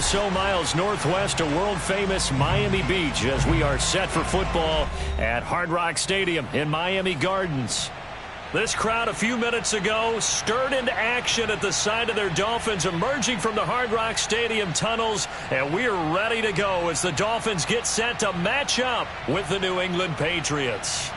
so miles northwest of world-famous Miami Beach as we are set for football at Hard Rock Stadium in Miami Gardens. This crowd a few minutes ago stirred into action at the side of their Dolphins emerging from the Hard Rock Stadium tunnels, and we are ready to go as the Dolphins get set to match up with the New England Patriots.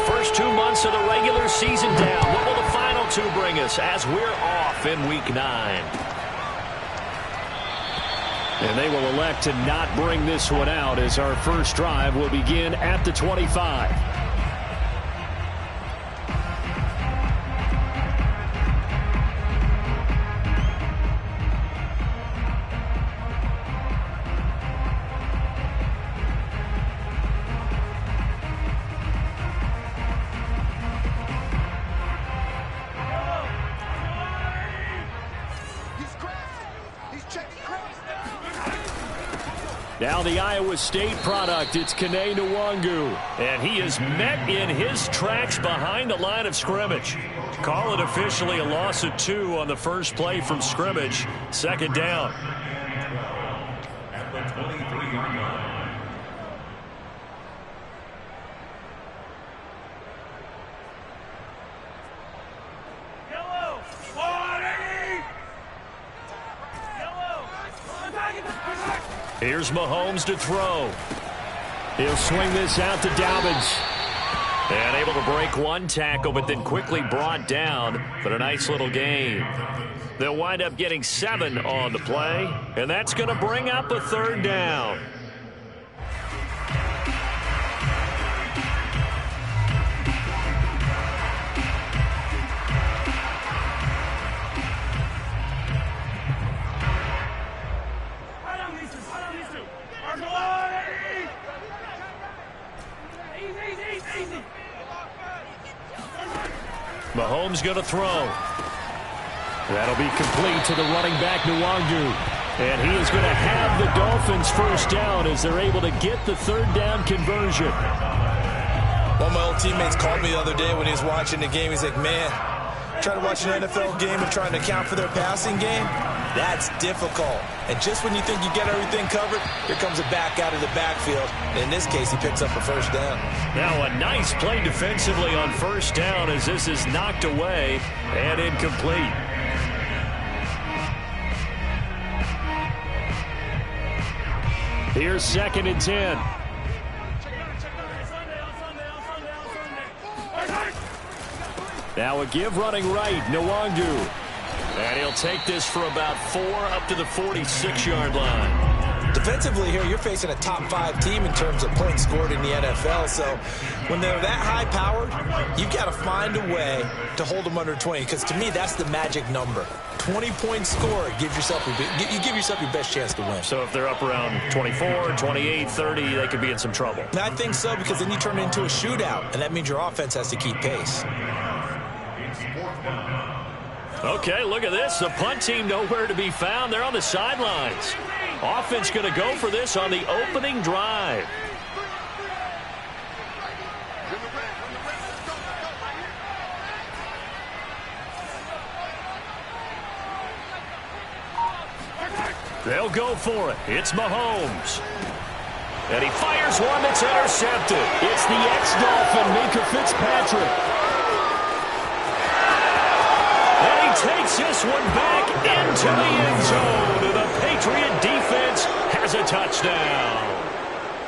First 2 months of the regular season down. What will the final two bring us as we're off in Week 9? And they will elect to not bring this one out as our first drive will begin at the 25. Now the Iowa State product, it's Kene Nwangu. And he is met in his tracks behind the line of scrimmage. Call it officially a loss of 2 on the first play from scrimmage. Second down. At the 23-yard line. Here's Mahomes to throw. He'll swing this out to Dobbins. And able to break one tackle, but then quickly brought down. But a nice little gain. They'll wind up getting 7 on the play. And that's going to bring up a third down. Mahomes going to throw. That'll be complete to the running back, Nwangu. And he is going to have the Dolphins first down as they're able to get the third down conversion. One of my old teammates called me the other day when he was watching the game. He's like, man, trying to watch an NFL game and trying to account for their passing game, that's difficult. And just when you think you get everything covered, here comes a back out of the backfield. In this case, he picks up a first down. Now a nice play defensively on first down as this is knocked away and incomplete. Here's 2nd and 10. Now a give running right, Nwangu. And he'll take this for about 4 up to the 46-yard line. Defensively here, you're facing a top 5 team in terms of points scored in the NFL. So when they're that high-powered, you've got to find a way to hold them under 20. Because to me, that's the magic number. 20-point score, you give yourself your best chance to win. So if they're up around 24, 28, 30, they could be in some trouble. I think so, because then you turn it into a shootout, and that means your offense has to keep pace. Okay, look at this. The punt team nowhere to be found. They're on the sidelines. Offense going to go for this on the opening drive. They'll go for it. It's Mahomes. And he fires one that's intercepted. It's the ex-Dolphin, Minkah Fitzpatrick. Takes this one back into the end zone. And the Patriot defense has a touchdown.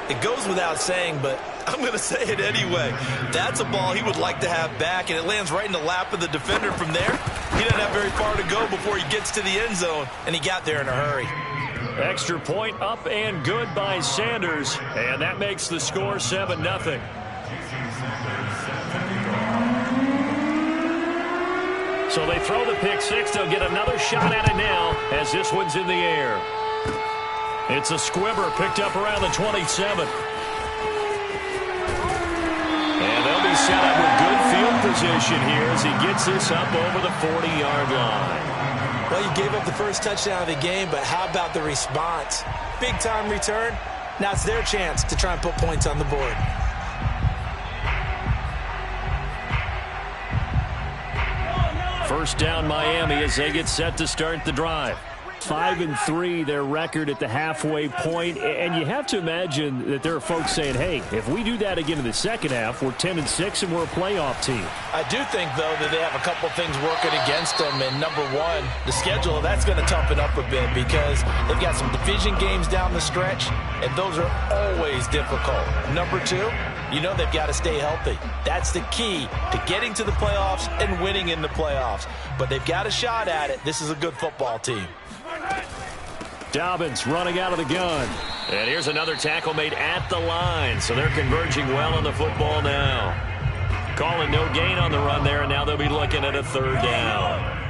It goes without saying, but I'm going to say it anyway. That's a ball he would like to have back, and it lands right in the lap of the defender from there. He doesn't have very far to go before he gets to the end zone, and he got there in a hurry. Extra point up and good by Sanders, and that makes the score 7-0. So they throw the pick six. They'll get another shot at it now as this one's in the air. It's a squibber picked up around the 27. And they'll be set up with good field position here as he gets this up over the 40-yard line. Well, you gave up the first touchdown of the game, but how about the response? Big-time return. Now it's their chance to try and put points on the board. First down, Miami, as they get set to start the drive. 5-3, their record at the halfway point, and you have to imagine that there are folks saying, hey, if we do that again in the second half, we're 10-6 and we're a playoff team. I do think, though, that they have a couple things working against them, and number one, the schedule, that's going to toughen up a bit because they've got some division games down the stretch, and those are always difficult. Number two, you know they've got to stay healthy. That's the key to getting to the playoffs and winning in the playoffs. But they've got a shot at it. This is a good football team. Dobbins running out of the gun. And here's another tackle made at the line. So they're converging well on the football now. Calling no gain on the run there, and now they'll be looking at a third down.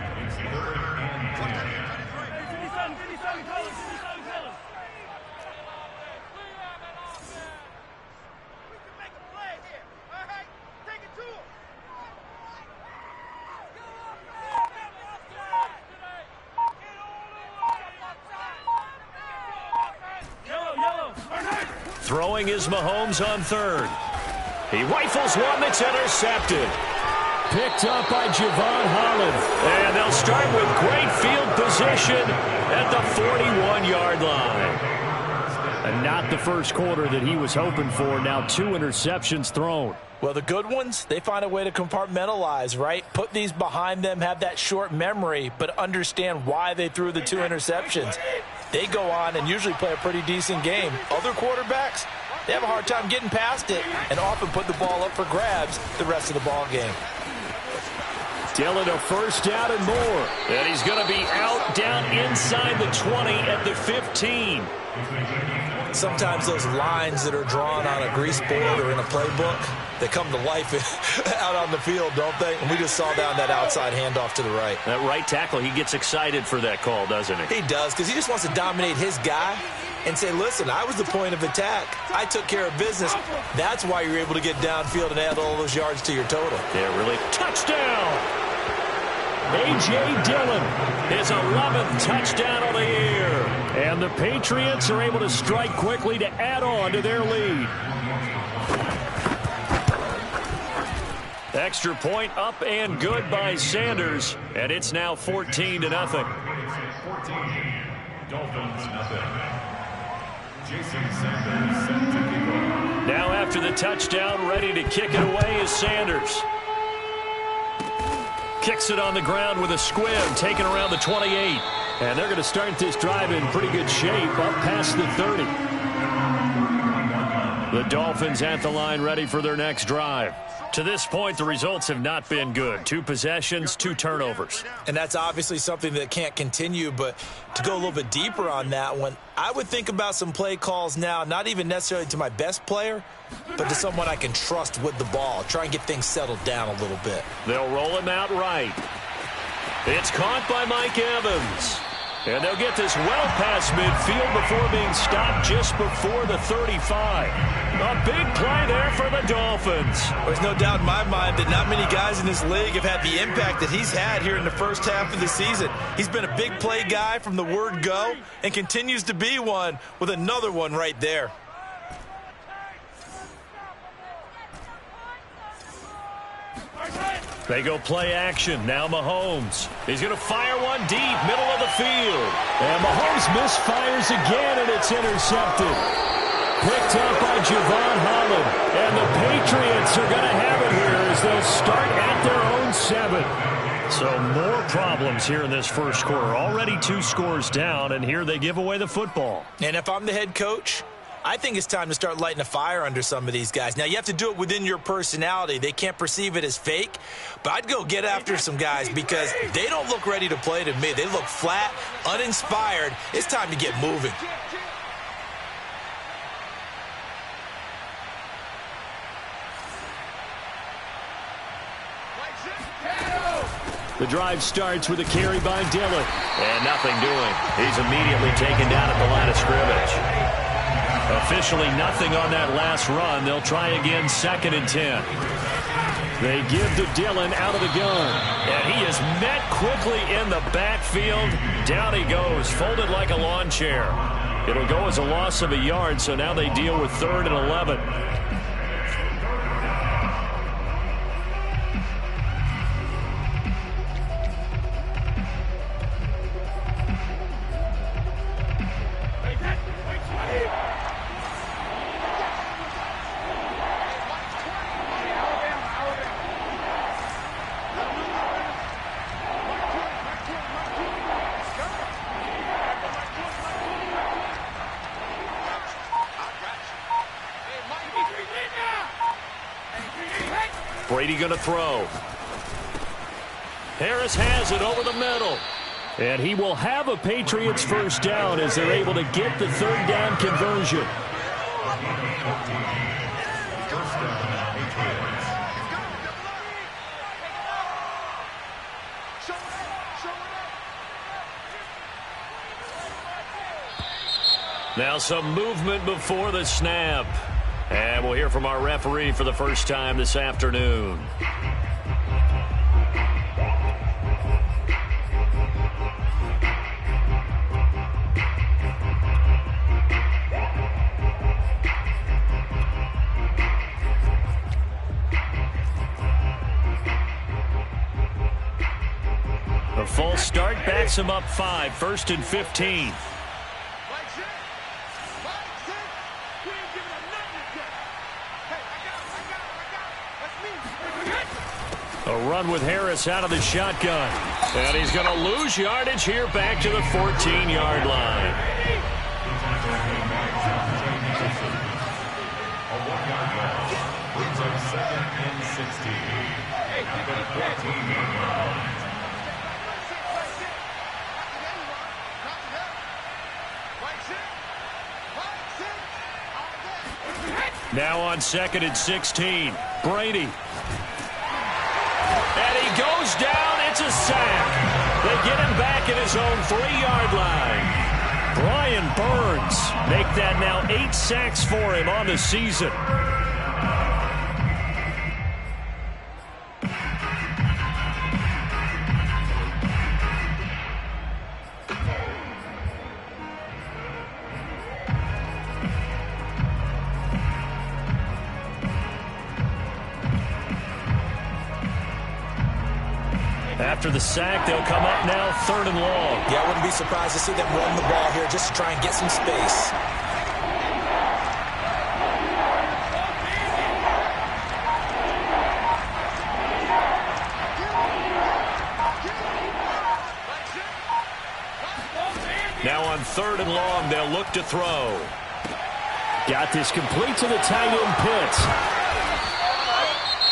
Throwing is Mahomes on third. He rifles one that's intercepted. Picked up by Javon Holland. And they'll start with great field position at the 41-yard line. And not the first quarter that he was hoping for. Now 2 interceptions thrown. Well, the good ones, they find a way to compartmentalize, right? Put these behind them, have that short memory, but understand why they threw the 2 interceptions. They go on and usually play a pretty decent game. Other quarterbacks, they have a hard time getting past it and often put the ball up for grabs the rest of the ball game. Dillon a first down and more. And he's going to be out down inside the 20 at the 15. Sometimes those lines that are drawn on a grease board or in a playbook, they come to life out on the field, don't they? And we just saw down that outside handoff to the right. That right tackle, he gets excited for that call, doesn't he? He does, because he just wants to dominate his guy and say, listen, I was the point of attack. I took care of business. That's why you're able to get downfield and add all those yards to your total. Yeah, really. Touchdown! A.J. Dillon, his 11th touchdown of the year. And the Patriots are able to strike quickly to add on to their lead. Extra point up and good by Sanders. And it's now 14-0. 14. Dolphins nothing. Jason Sanders set to kick off. Now after the touchdown, ready to kick it away is Sanders. Kicks it on the ground with a squib, taken around the 28. And they're going to start this drive in pretty good shape, up past the 30. The Dolphins at the line, ready for their next drive. To this point, the results have not been good. 2 possessions, 2 turnovers. And that's obviously something that can't continue, but to go a little bit deeper on that one, I would think about some play calls now, not even necessarily to my best player, but to someone I can trust with the ball. Try and get things settled down a little bit. They'll roll him out right. It's caught by Mike Evans. And they'll get this well past midfield before being stopped just before the 35. A big play there for the Dolphins. There's no doubt in my mind that not many guys in this league have had the impact that he's had here in the first half of the season. He's been a big play guy from the word go and continues to be one with another one right there. They go play action. Now Mahomes. He's going to fire one deep, middle of the field. And Mahomes misfires again, and it's intercepted. Picked up by Javon Holland. And the Patriots are going to have it here as they'll start at their own 7. So more problems here in this first quarter. Already 2 scores down, and here they give away the football. And if I'm the head coach, I think it's time to start lighting a fire under some of these guys. Now, you have to do it within your personality. They can't perceive it as fake. But I'd go get after some guys because they don't look ready to play to me. They look flat, uninspired. It's time to get moving. The drive starts with a carry by Dillon. And nothing doing. He's immediately taken down at the line of scrimmage. Officially nothing on that last run. They'll try again, 2nd and 10. They give to Dillon out of the gun. And he is met quickly in the backfield. Down he goes, folded like a lawn chair. It'll go as a loss of a yard, so now they deal with 3rd and 11. Brady going to throw. Harris has it over the middle. And he will have a Patriots first down as they're able to get the 3rd down conversion. First down, Patriots. Now some movement before the snap. And we'll hear from our referee for the first time this afternoon. A false start backs him up 5, 1st and 15. A run with Harris out of the shotgun. And he's going to lose yardage here back to the 14-yard line. A 1-yard loss brings up 2nd and 16. At the 14-yard line. Now on 2nd and 16. Brady. And he goes down. It's a sack. They get him back at his own 3-yard line. Brian Burns make that now 8 sacks for him on the season. After the sack, they'll come up now 3rd and long. Yeah, I wouldn't be surprised to see them run the ball here just to try and get some space. Now on 3rd and long, they'll look to throw. Got this complete to the tight end Pitts.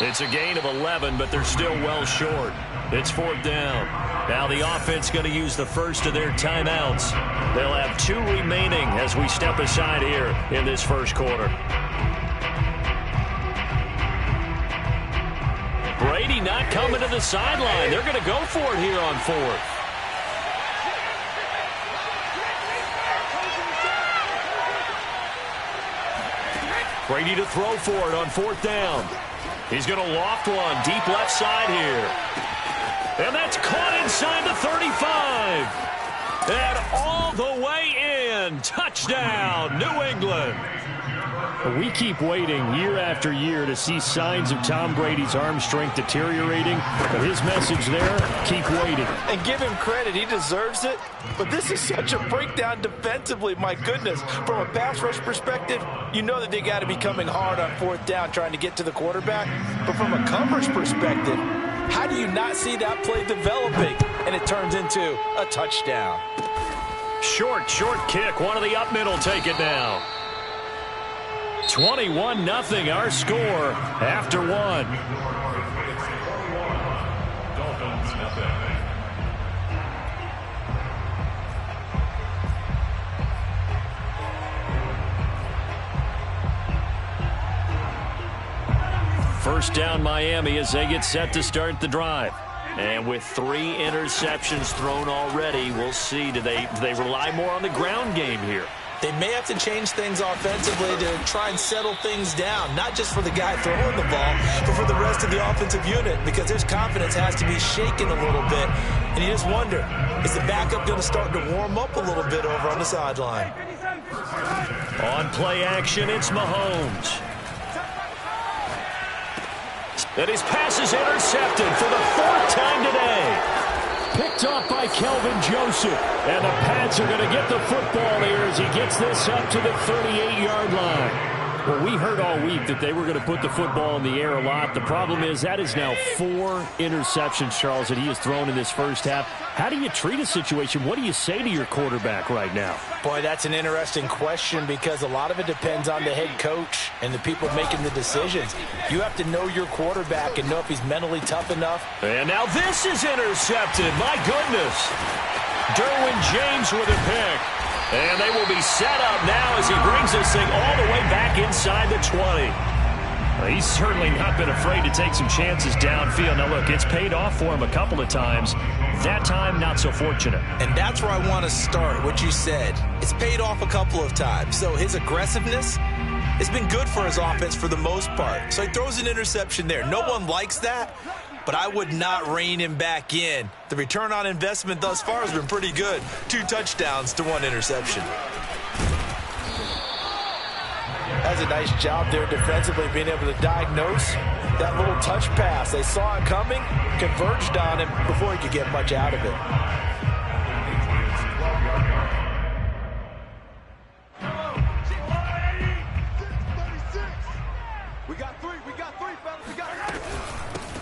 It's a gain of 11, but they're still well short. It's 4th down. Now the offense going to use the first of their timeouts. They'll have 2 remaining as we step aside here in this first quarter. Brady not coming to the sideline. They're going to go for it here on 4th. Brady to throw for it on 4th down. He's going to loft one deep left side here. And that's caught inside the 35. And all the way in. Touchdown, New England. We keep waiting year after year to see signs of Tom Brady's arm strength deteriorating. But his message there, keep waiting. And give him credit. He deserves it. But this is such a breakdown defensively. My goodness. From a pass rush perspective, you know that they got to be coming hard on 4th down trying to get to the quarterback. But from a coverage perspective, how do you not see that play developing? And it turns into a touchdown. Short kick. One of the up middle take it now. 21-0 our score after 1. Dolphins nothing. First down Miami as they get set to start the drive. And with 3 interceptions thrown already, we'll see. Do they rely more on the ground game here? They may have to change things offensively to try and settle things down, not just for the guy throwing the ball, but for the rest of the offensive unit, because his confidence has to be shaken a little bit. And you just wonder, is the backup going to start to warm up a little bit over on the sideline? On play action, it's Mahomes. And his pass is intercepted for the 4th time today. Picked off by Kelvin Joseph. And the Pats are going to get the football here as he gets this up to the 38-yard line. Well, we heard all week that they were going to put the football in the air a lot. The problem is that is now 4 interceptions, Charles, that he has thrown in this first half. How do you treat a situation? What do you say to your quarterback right now? Boy, that's an interesting question because a lot of it depends on the head coach and the people making the decisions. You have to know your quarterback and know if he's mentally tough enough. And now this is intercepted. My goodness. Derwin James with a pick. And they will be set up now as he brings this thing all the way back inside the 20. Well, he's certainly not been afraid to take some chances downfield. Now, look, it's paid off for him a couple of times. That time, not so fortunate. And that's where I want to start, what you said. It's paid off a couple of times. So his aggressiveness has been good for his offense for the most part. So he throws an interception there. No one likes that, but I would not rein him back in. The return on investment thus far has been pretty good. 2 touchdowns to 1 interception. That's a nice job there defensively, being able to diagnose that little touch pass. They saw it coming, converged on him before he could get much out of it.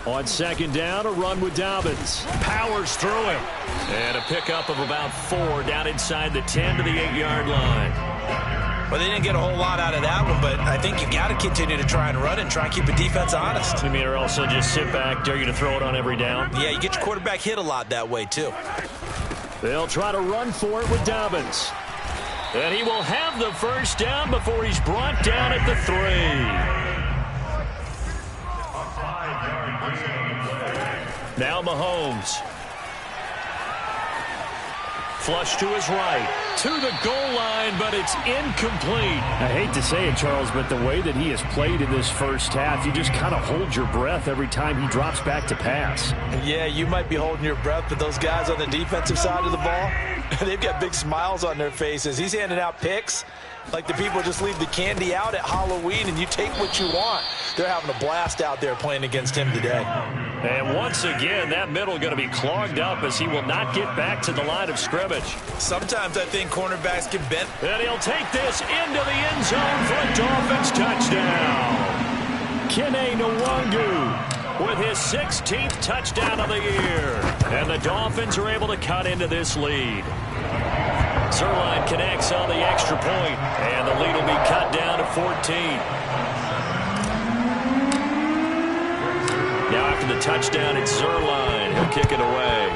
On 2nd down, a run with Dobbins. Powers through him. And a pickup of about 4 down inside the 10 to the 8-yard line. Well, they didn't get a whole lot out of that one, but I think you got to continue to try and run and try and keep the defense honest. You mean, or also just sit back, dare you to throw it on every down? Yeah, you get your quarterback hit a lot that way, too. They'll try to run for it with Dobbins. And he will have the first down before he's brought down at the 3. Now Mahomes. Flush to his right. To the goal line, but it's incomplete. I hate to say it, Charles, but the way that he has played in this first half, you just kind of hold your breath every time he drops back to pass. Yeah, you might be holding your breath, but those guys on the defensive side of the ball, they've got big smiles on their faces. He's handing out picks like the people just leave the candy out at Halloween and you take what you want. They're having a blast out there playing against him today. And once again, that middle going to be clogged up as he will not get back to the line of scrimmage. Sometimes I think cornerbacks can bend. And he'll take this into the end zone for a Dolphins touchdown. Kene Nwangu with his 16th touchdown of the year. And the Dolphins are able to cut into this lead. Zerline connects on the extra point, and the lead will be cut down to 14. Now after the touchdown, it's Zerline. He'll kick it away.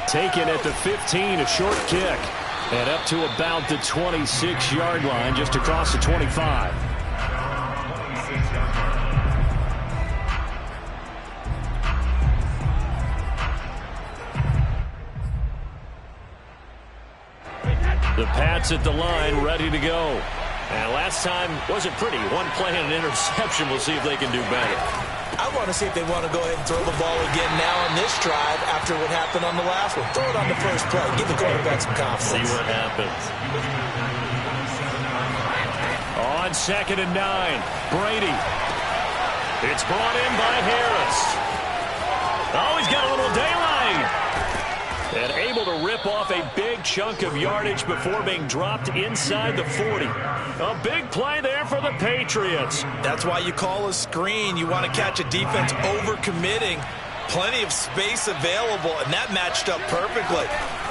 Taken at the 15, a short kick. And up to about the 26-yard line, just across the 25. The Pats at the line, ready to go. And last time wasn't pretty. One play and an interception. We'll see if they can do better. I want to see if they want to go ahead and throw the ball again now on this drive after what happened on the last one. Throw it on the first play. Give the quarterback some confidence. See what happens. On 2nd and 9, Brady. It's brought in by Harris. Oh, he's got a little daylight. And able to rip off a big chunk of yardage before being dropped inside the 40. A big play there for the Patriots. That's why you call a screen. You want to catch a defense over-committing. Plenty of space available, and that matched up perfectly.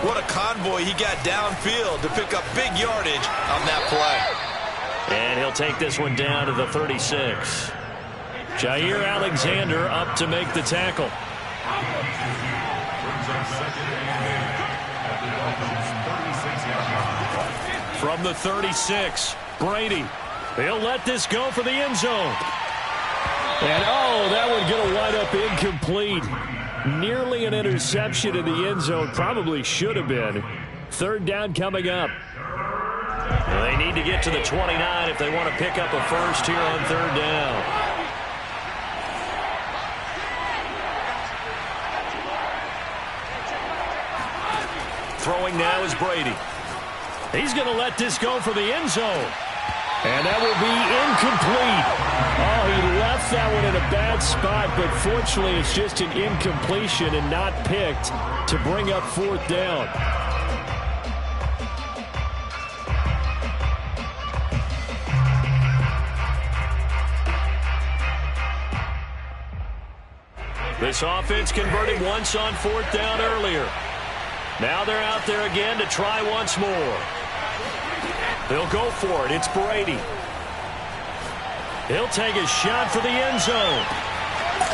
What a convoy he got downfield to pick up big yardage on that play. And he'll take this one down to the 36. Jair Alexander up to make the tackle. From the 36, Brady. He'll let this go for the end zone. And, oh, that would get a wide up incomplete. Nearly an interception in the end zone. Probably should have been. Third down coming up. They need to get to the 29 if they want to pick up a first here on third down. Throwing now is Brady. He's going to let this go for the end zone. And that will be incomplete. Oh, he left that one in a bad spot, but fortunately it's just an incompletion and not picked to bring up fourth down. This offense converted once on fourth down earlier. Now they're out there again to try once more. They'll go for it. It's Brady. He'll take a shot for the end zone.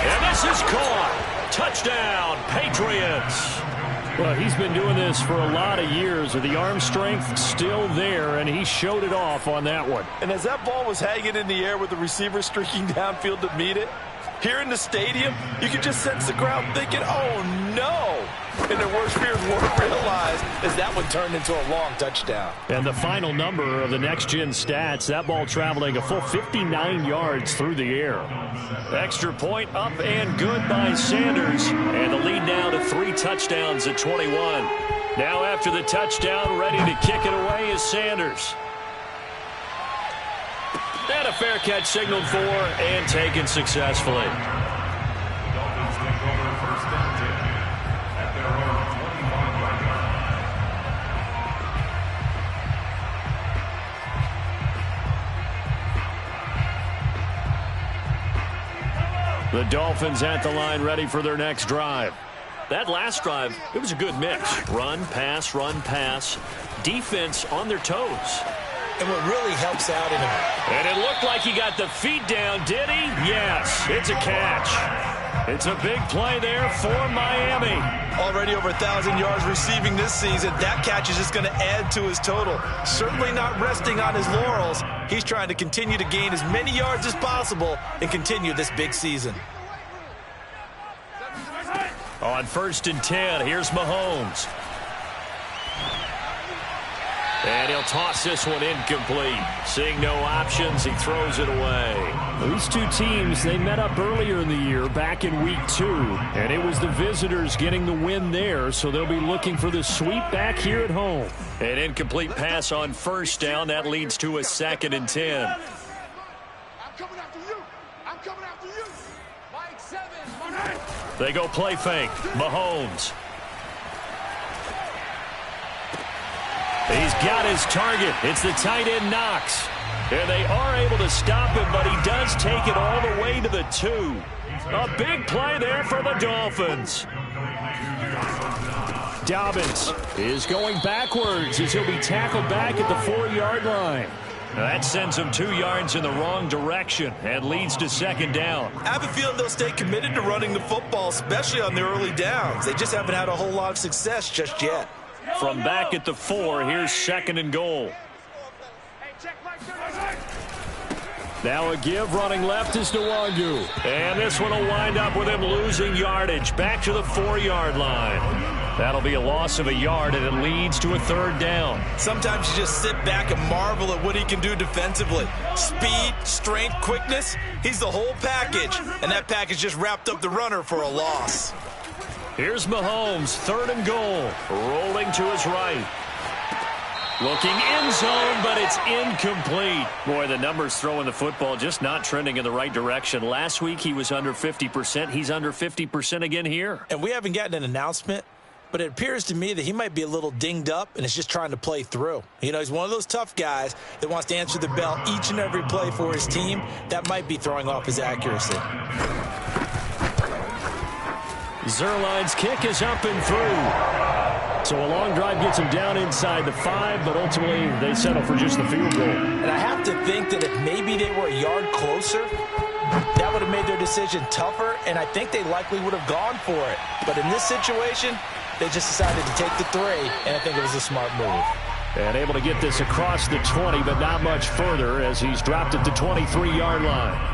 And this is caught. Touchdown, Patriots. Well, he's been doing this for a lot of years with the arm strength still there, and he showed it off on that one. And as that ball was hanging in the air with the receiver streaking downfield to meet it, here in the stadium, you could just sense the crowd thinking, oh, no. And their worst fears weren't realized as that one turned into a long touchdown. And the final number of the next-gen stats, that ball traveling a full 59 yards through the air. Extra point up and good by Sanders. And the lead now to 3 touchdowns at 21. Now after the touchdown, ready to kick it away is Sanders. And a fair catch signaled for and taken successfully. Dolphins take over first and 10 at their own 25-yard line. The Dolphins at the line ready for their next drive. That last drive, it was a good mix. Run, pass, defense on their toes. And what really helps out in him. And it looked like he got the feet down, did he? Yes, it's a catch. It's a big play there for Miami. Already over 1,000 yards receiving this season. That catch is just going to add to his total. Certainly not resting on his laurels. He's trying to continue to gain as many yards as possible and continue this big season. On first and 10, here's Mahomes. And he'll toss this one incomplete. Seeing no options, he throws it away. These two teams, they met up earlier in the year, back in week 2. And it was the visitors getting the win there, so they'll be looking for the sweep back here at home. An incomplete pass on first down. That leads to a 2nd and 10. I'm coming after you. I'm coming after you. Mike 7. They go play fake. Mahomes. He's got his target. It's the tight end Knox. And they are able to stop him, but he does take it all the way to the 2. A big play there for the Dolphins. Dobbins is going backwards as he'll be tackled back at the 4-yard line. That sends him 2 yards in the wrong direction and leads to 2nd down. I have a feeling they'll stay committed to running the football, especially on their early downs. They just haven't had a whole lot of success just yet. From back at the 4, here's 2nd and goal. Now a give running left is Nwangu. And this one will wind up with him losing yardage back to the 4-yard line. That'll be a loss of a yard, and it leads to a 3rd down. Sometimes you just sit back and marvel at what he can do defensively. Speed, strength, quickness, he's the whole package. And that package just wrapped up the runner for a loss. Here's Mahomes, 3rd and goal, rolling to his right. Looking end zone, but it's incomplete. Boy, the numbers throwing the football just not trending in the right direction. Last week he was under 50%. He's under 50% again here. And we haven't gotten an announcement, but it appears to me that he might be a little dinged up and is just trying to play through. You know, he's one of those tough guys that wants to answer the bell each and every play for his team. That might be throwing off his accuracy. Zerline's kick is up and through. So a long drive gets him down inside the 5, but ultimately they settle for just the field goal. And I have to think that if maybe they were a yard closer, that would have made their decision tougher, and I think they likely would have gone for it. But in this situation, they just decided to take the 3, and I think it was a smart move. And able to get this across the 20, but not much further as he's dropped at the 23-yard line.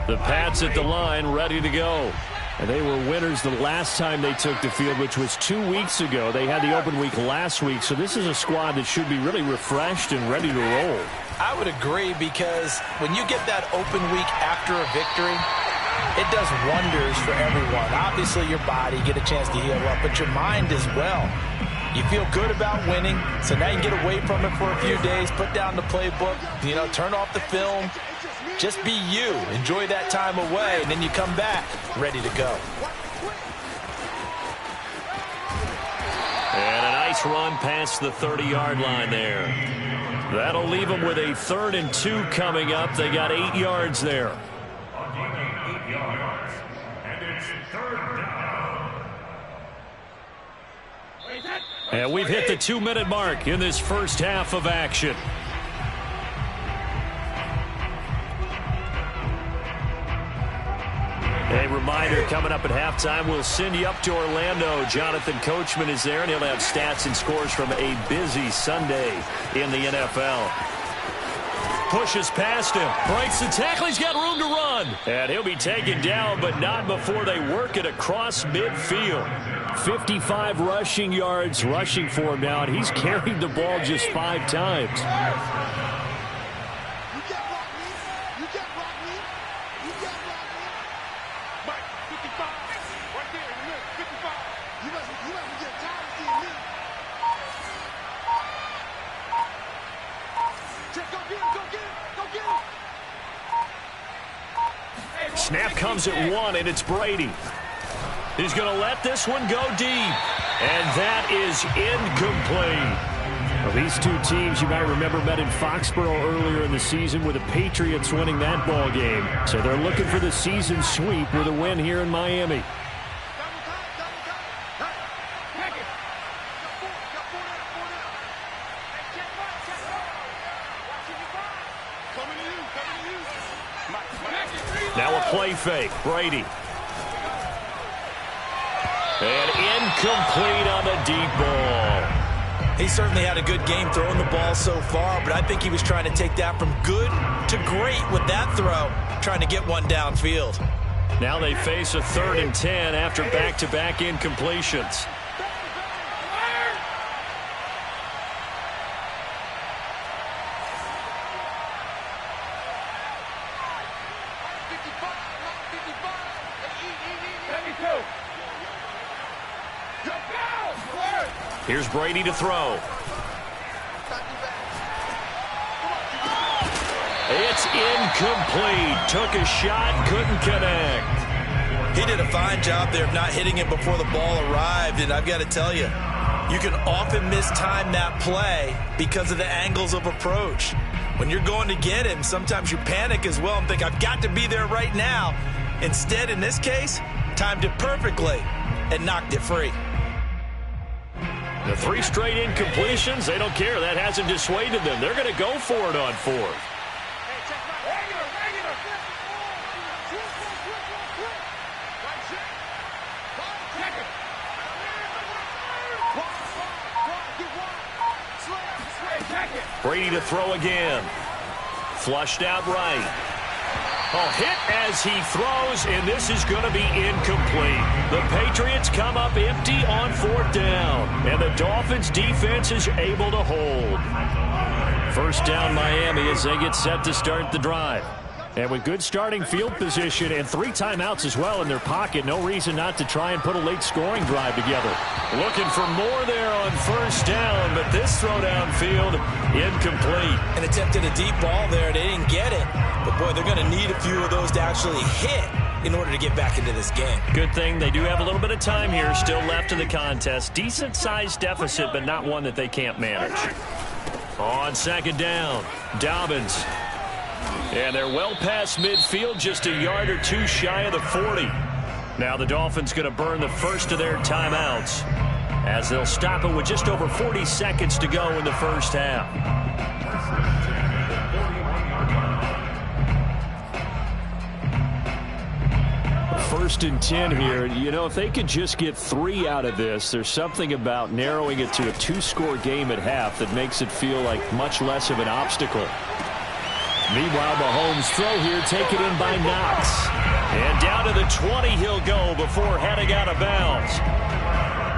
The Pats at the line, ready to go. And they were winners the last time they took the field, which was 2 weeks ago. They had the open week last week, so this is a squad that should be really refreshed and ready to roll. I would agree, because when you get that open week after a victory, it does wonders for everyone. Obviously, your body, get a chance to heal up, but your mind as well. You feel good about winning, so now you can get away from it for a few days, put down the playbook, turn off the film. Just be you. Enjoy that time away, and then you come back ready to go. And a nice run past the 30-yard line there. That'll leave them with a 3rd and 2 coming up. They got 8 yards there. And we've hit the 2-minute mark in this first half of action. A reminder, coming up at halftime, we'll send you up to Orlando. Jonathan Coachman is there, and he'll have stats and scores from a busy Sunday in the NFL. Pushes past him, breaks the tackle, he's got room to run. And he'll be taken down, but not before they work it across midfield. 55 rushing yards rushing for him now, and he's carried the ball just 5 times. Snap comes at 1, and it's Brady. He's going to let this one go deep. And that is incomplete. Well, these two teams, you might remember, met in Foxborough earlier in the season with the Patriots winning that ball game. So they're looking for the season sweep with a win here in Miami. Now a play fake. Brady. And incomplete on the deep ball. He certainly had a good game throwing the ball so far, but I think he was trying to take that from good to great with that throw, trying to get one downfield. Now they face a 3rd and 10 after back-to-back incompletions. Here's Brady to throw. It's incomplete. Took a shot, couldn't connect. He did a fine job there of not hitting it before the ball arrived, and I've got to tell you, you can often mistime that play because of the angles of approach. When you're going to get him, sometimes you panic as well and think, I've got to be there right now. Instead, in this case, timed it perfectly and knocked it free. The 3 straight incompletions, they don't care. That hasn't dissuaded them. They're going to go for it on 4th. Brady to throw again. Flushed out right. Oh, hit as he throws, and this is going to be incomplete. The Patriots come up empty on 4th down, and the Dolphins' defense is able to hold. First down, Miami, as they get set to start the drive. And with good starting field position and 3 timeouts as well in their pocket, no reason not to try and put a late scoring drive together. Looking for more there on 1st down, but this throw downfield, incomplete. And attempted a deep ball there. They didn't get it. But, boy, they're going to need a few of those to actually hit in order to get back into this game. Good thing they do have a little bit of time here still left in the contest. Decent-sized deficit, but not one that they can't manage. On 2nd down, Dobbins. And they're well past midfield, just a yard or 2 shy of the 40. Now the Dolphins going to burn the first of their timeouts as they'll stop it with just over 40 seconds to go in the first half. 1st and 10 here. You know, if they could just get 3 out of this, there's something about narrowing it to a 2-score game at half that makes it feel like much less of an obstacle. Meanwhile, Mahomes' throw here taken in by Knox. And down to the 20 he'll go before heading out of bounds.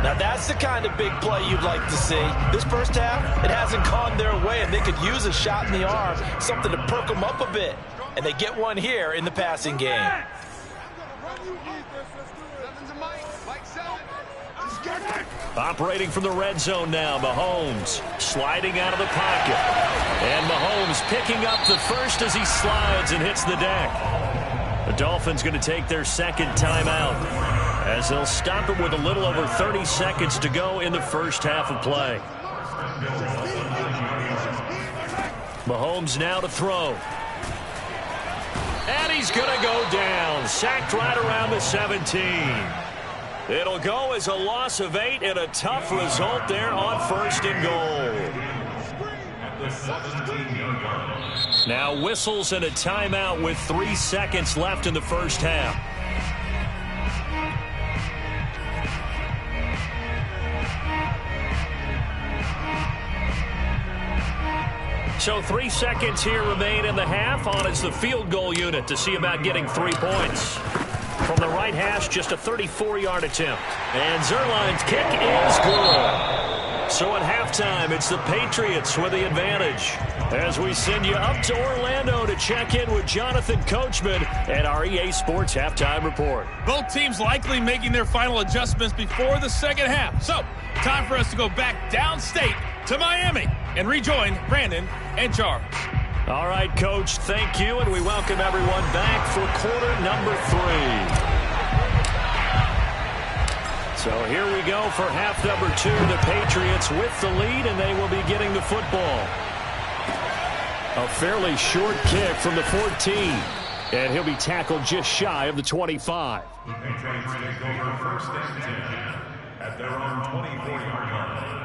Now that's the kind of big play you'd like to see. This first half, it hasn't gone their way, and they could use a shot in the arm, something to perk them up a bit. And they get one here in the passing game. Operating from the red zone now, Mahomes sliding out of the pocket. And Mahomes picking up the first as he slides and hits the deck. The Dolphins going to take their second timeout as they'll stop it with a little over 30 seconds to go in the first half of play. Mahomes now to throw. And he's going to go down. Sacked right around the 17. It'll go as a loss of 8 and a tough result there on first and goal. Now whistles and a timeout with 3 seconds left in the first half. So 3 seconds here remain in the half. On is the field goal unit to see about getting 3 points. From the right hash, just a 34-yard attempt. And Zerline's kick is good. So at halftime, it's the Patriots with the advantage. As we send you up to Orlando to check in with Jonathan Coachman at our EA Sports Halftime Report. Both teams likely making their final adjustments before the second half. So, time for us to go back downstate to Miami and rejoin Brandon and Charles. All right, Coach, thank you, and we welcome everyone back for quarter number 3. So here we go for half number 2. The Patriots with the lead, and they will be getting the football. A fairly short kick from the 14, and he'll be tackled just shy of the 25. The Patriots take over first and 10 at their own 24-yard line.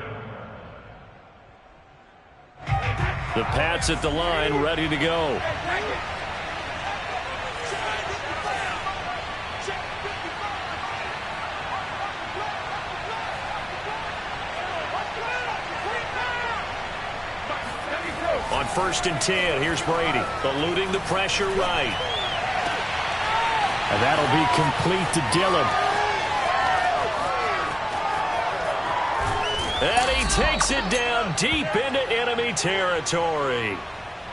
The Pats at the line, ready to go. On first and 10, here's Brady, eluding the pressure right. And that'll be complete to Dillon. And he takes it down deep into enemy territory.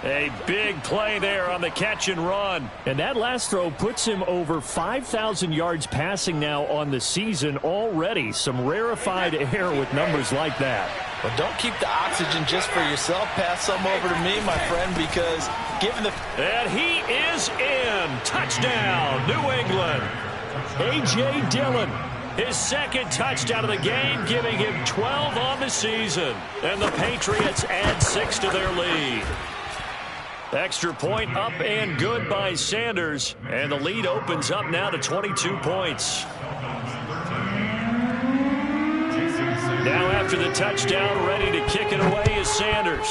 A big play there on the catch and run. And that last throw puts him over 5,000 yards passing now on the season already. Some rarefied air with numbers like that. Well, don't keep the oxygen just for yourself. Pass some over to me, my friend, because given the... And he is in. Touchdown, New England. A.J. Dillon. His second touchdown of the game, giving him 12 on the season. And the Patriots add 6 to their lead. Extra point up and good by Sanders. And the lead opens up now to 22 points. Now after the touchdown, ready to kick it away is Sanders.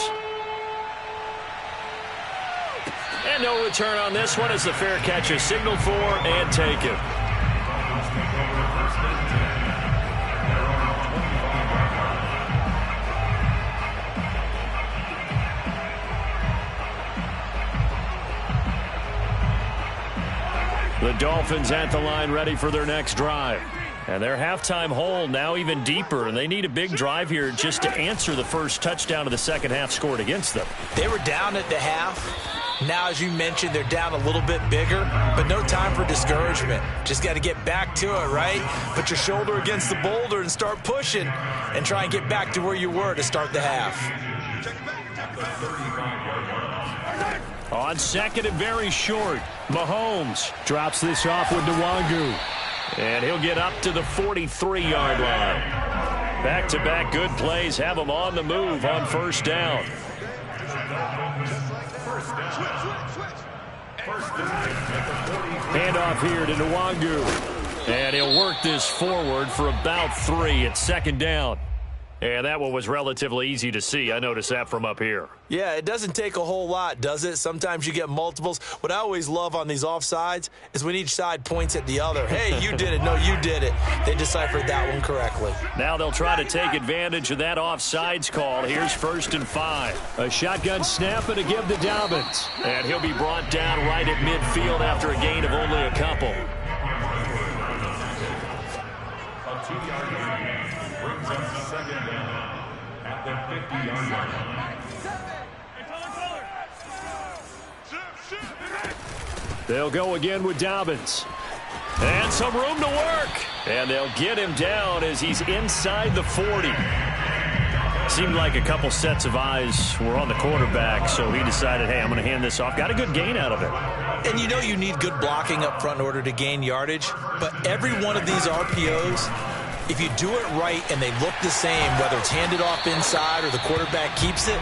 And no return on this one as the fair catch is signaled for and taken. The Dolphins at the line ready for their next drive. And their halftime hole now even deeper, and they need a big drive here just to answer the first touchdown of the second half scored against them. They were down at the half. Now, as you mentioned, they're down a little bit bigger, but no time for discouragement. Just got to get back to it, right? Put your shoulder against the boulder and start pushing and try and get back to where you were to start the half. On second and very short, Mahomes drops this off with Nwangu. And he'll get up to the 43-yard line. Back-to-back good plays have him on the move on first down. Handoff here to Nwangu. And he'll work this forward for about 3 at second down. And that one was relatively easy to see. I noticed that from up here. Yeah, it doesn't take a whole lot, does it? Sometimes you get multiples. What I always love on these offsides is when each side points at the other. Hey, you did it. No, you did it. They deciphered that one correctly. Now they'll try to take advantage of that offsides call. Here's 1st and 5. A shotgun snap and a give to Dobbins. And he'll be brought down right at midfield after a gain of only a couple. A 2-yard gain brings up 2nd down at the 50-yard line. They'll go again with Dobbins. And some room to work. And they'll get him down as he's inside the 40. Seemed like a couple sets of eyes were on the quarterback, so he decided, hey, I'm going to hand this off. Got a good gain out of it. And you know you need good blocking up front in order to gain yardage. But every one of these RPOs, if you do it right and they look the same, whether it's handed off inside or the quarterback keeps it,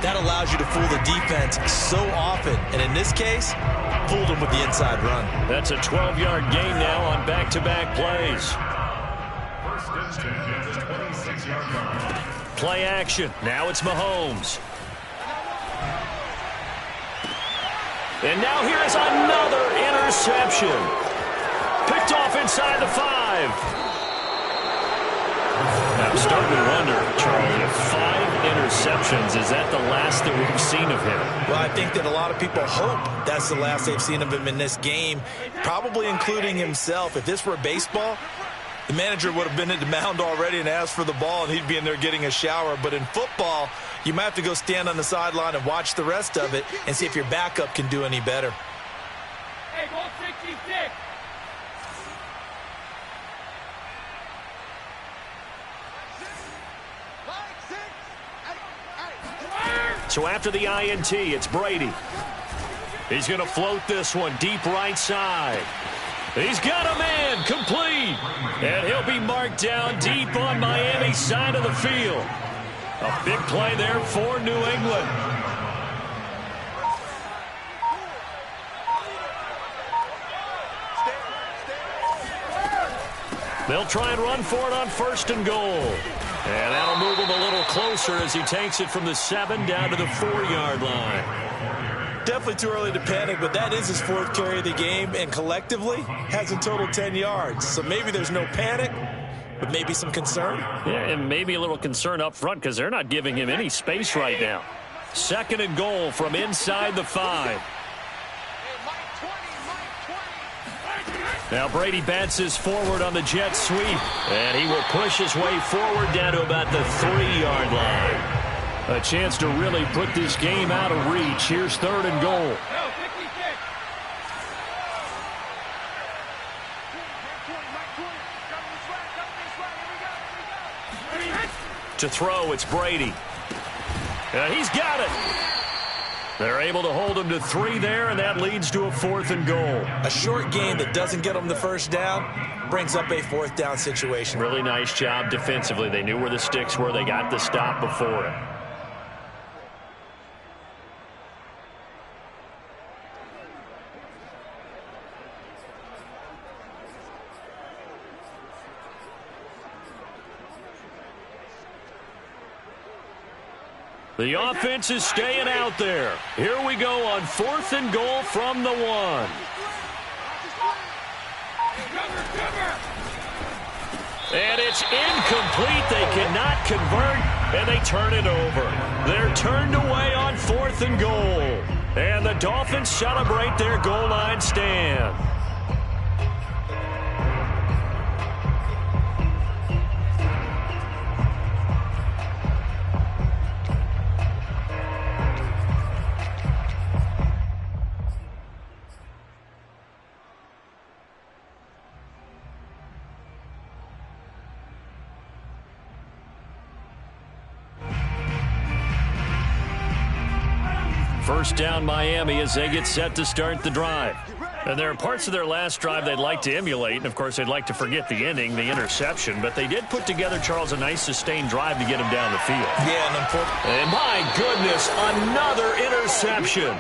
that allows you to fool the defense so often. And in this case, fooled them with the inside run. That's a 12-yard gain now on back-to-back plays. 1st and 10 at the 26-yard line. Play action. Now it's Mahomes. And now here is another interception. Picked off inside the 5. I'm starting to wonder, Charlie, if 5 interceptions, is that the last that we've seen of him? Well, I think that a lot of people hope that's the last they've seen of him in this game, probably including himself. If this were baseball, the manager would have been at the mound already and asked for the ball, and he'd be in there getting a shower. But in football, you might have to go stand on the sideline and watch the rest of it and see if your backup can do any better. Hey, ball 66. So after the INT, it's Brady. He's going to float this one deep right side. He's got a man complete. And he'll be marked down deep on Miami's side of the field. A big play there for New England. They'll try and run for it on 1st and goal. And that'll move him a little closer as he takes it from the 7 down to the 4-yard line. Definitely too early to panic, but that is his 4th carry of the game, and collectively has a total 10 yards. So maybe there's no panic, but maybe some concern. Yeah, and maybe a little concern up front because they're not giving him any space right now. 2nd and goal from inside the 5. Now Brady bounces forward on the jet sweep, and he will push his way forward down to about the 3-yard line. A chance to really put this game out of reach. Here's 3rd and goal. To throw, it's Brady. And he's got it. They're able to hold him to 3 there, and that leads to a 4th and goal. A short game that doesn't get them the 1st down brings up a 4th down situation. Really nice job defensively. They knew where the sticks were. They got the stop before it. The offense is staying out there. Here we go on 4th and goal from the 1. And it's incomplete. They cannot convert, and they turn it over. They're turned away on 4th and goal. And the Dolphins celebrate their goal line stand. First down Miami as they get set to start the drive. And there are parts of their last drive they'd like to emulate, and of course they'd like to forget the ending, the interception, but they did put together, Charles, a nice sustained drive to get him down the field. Yeah, and my goodness, another interception.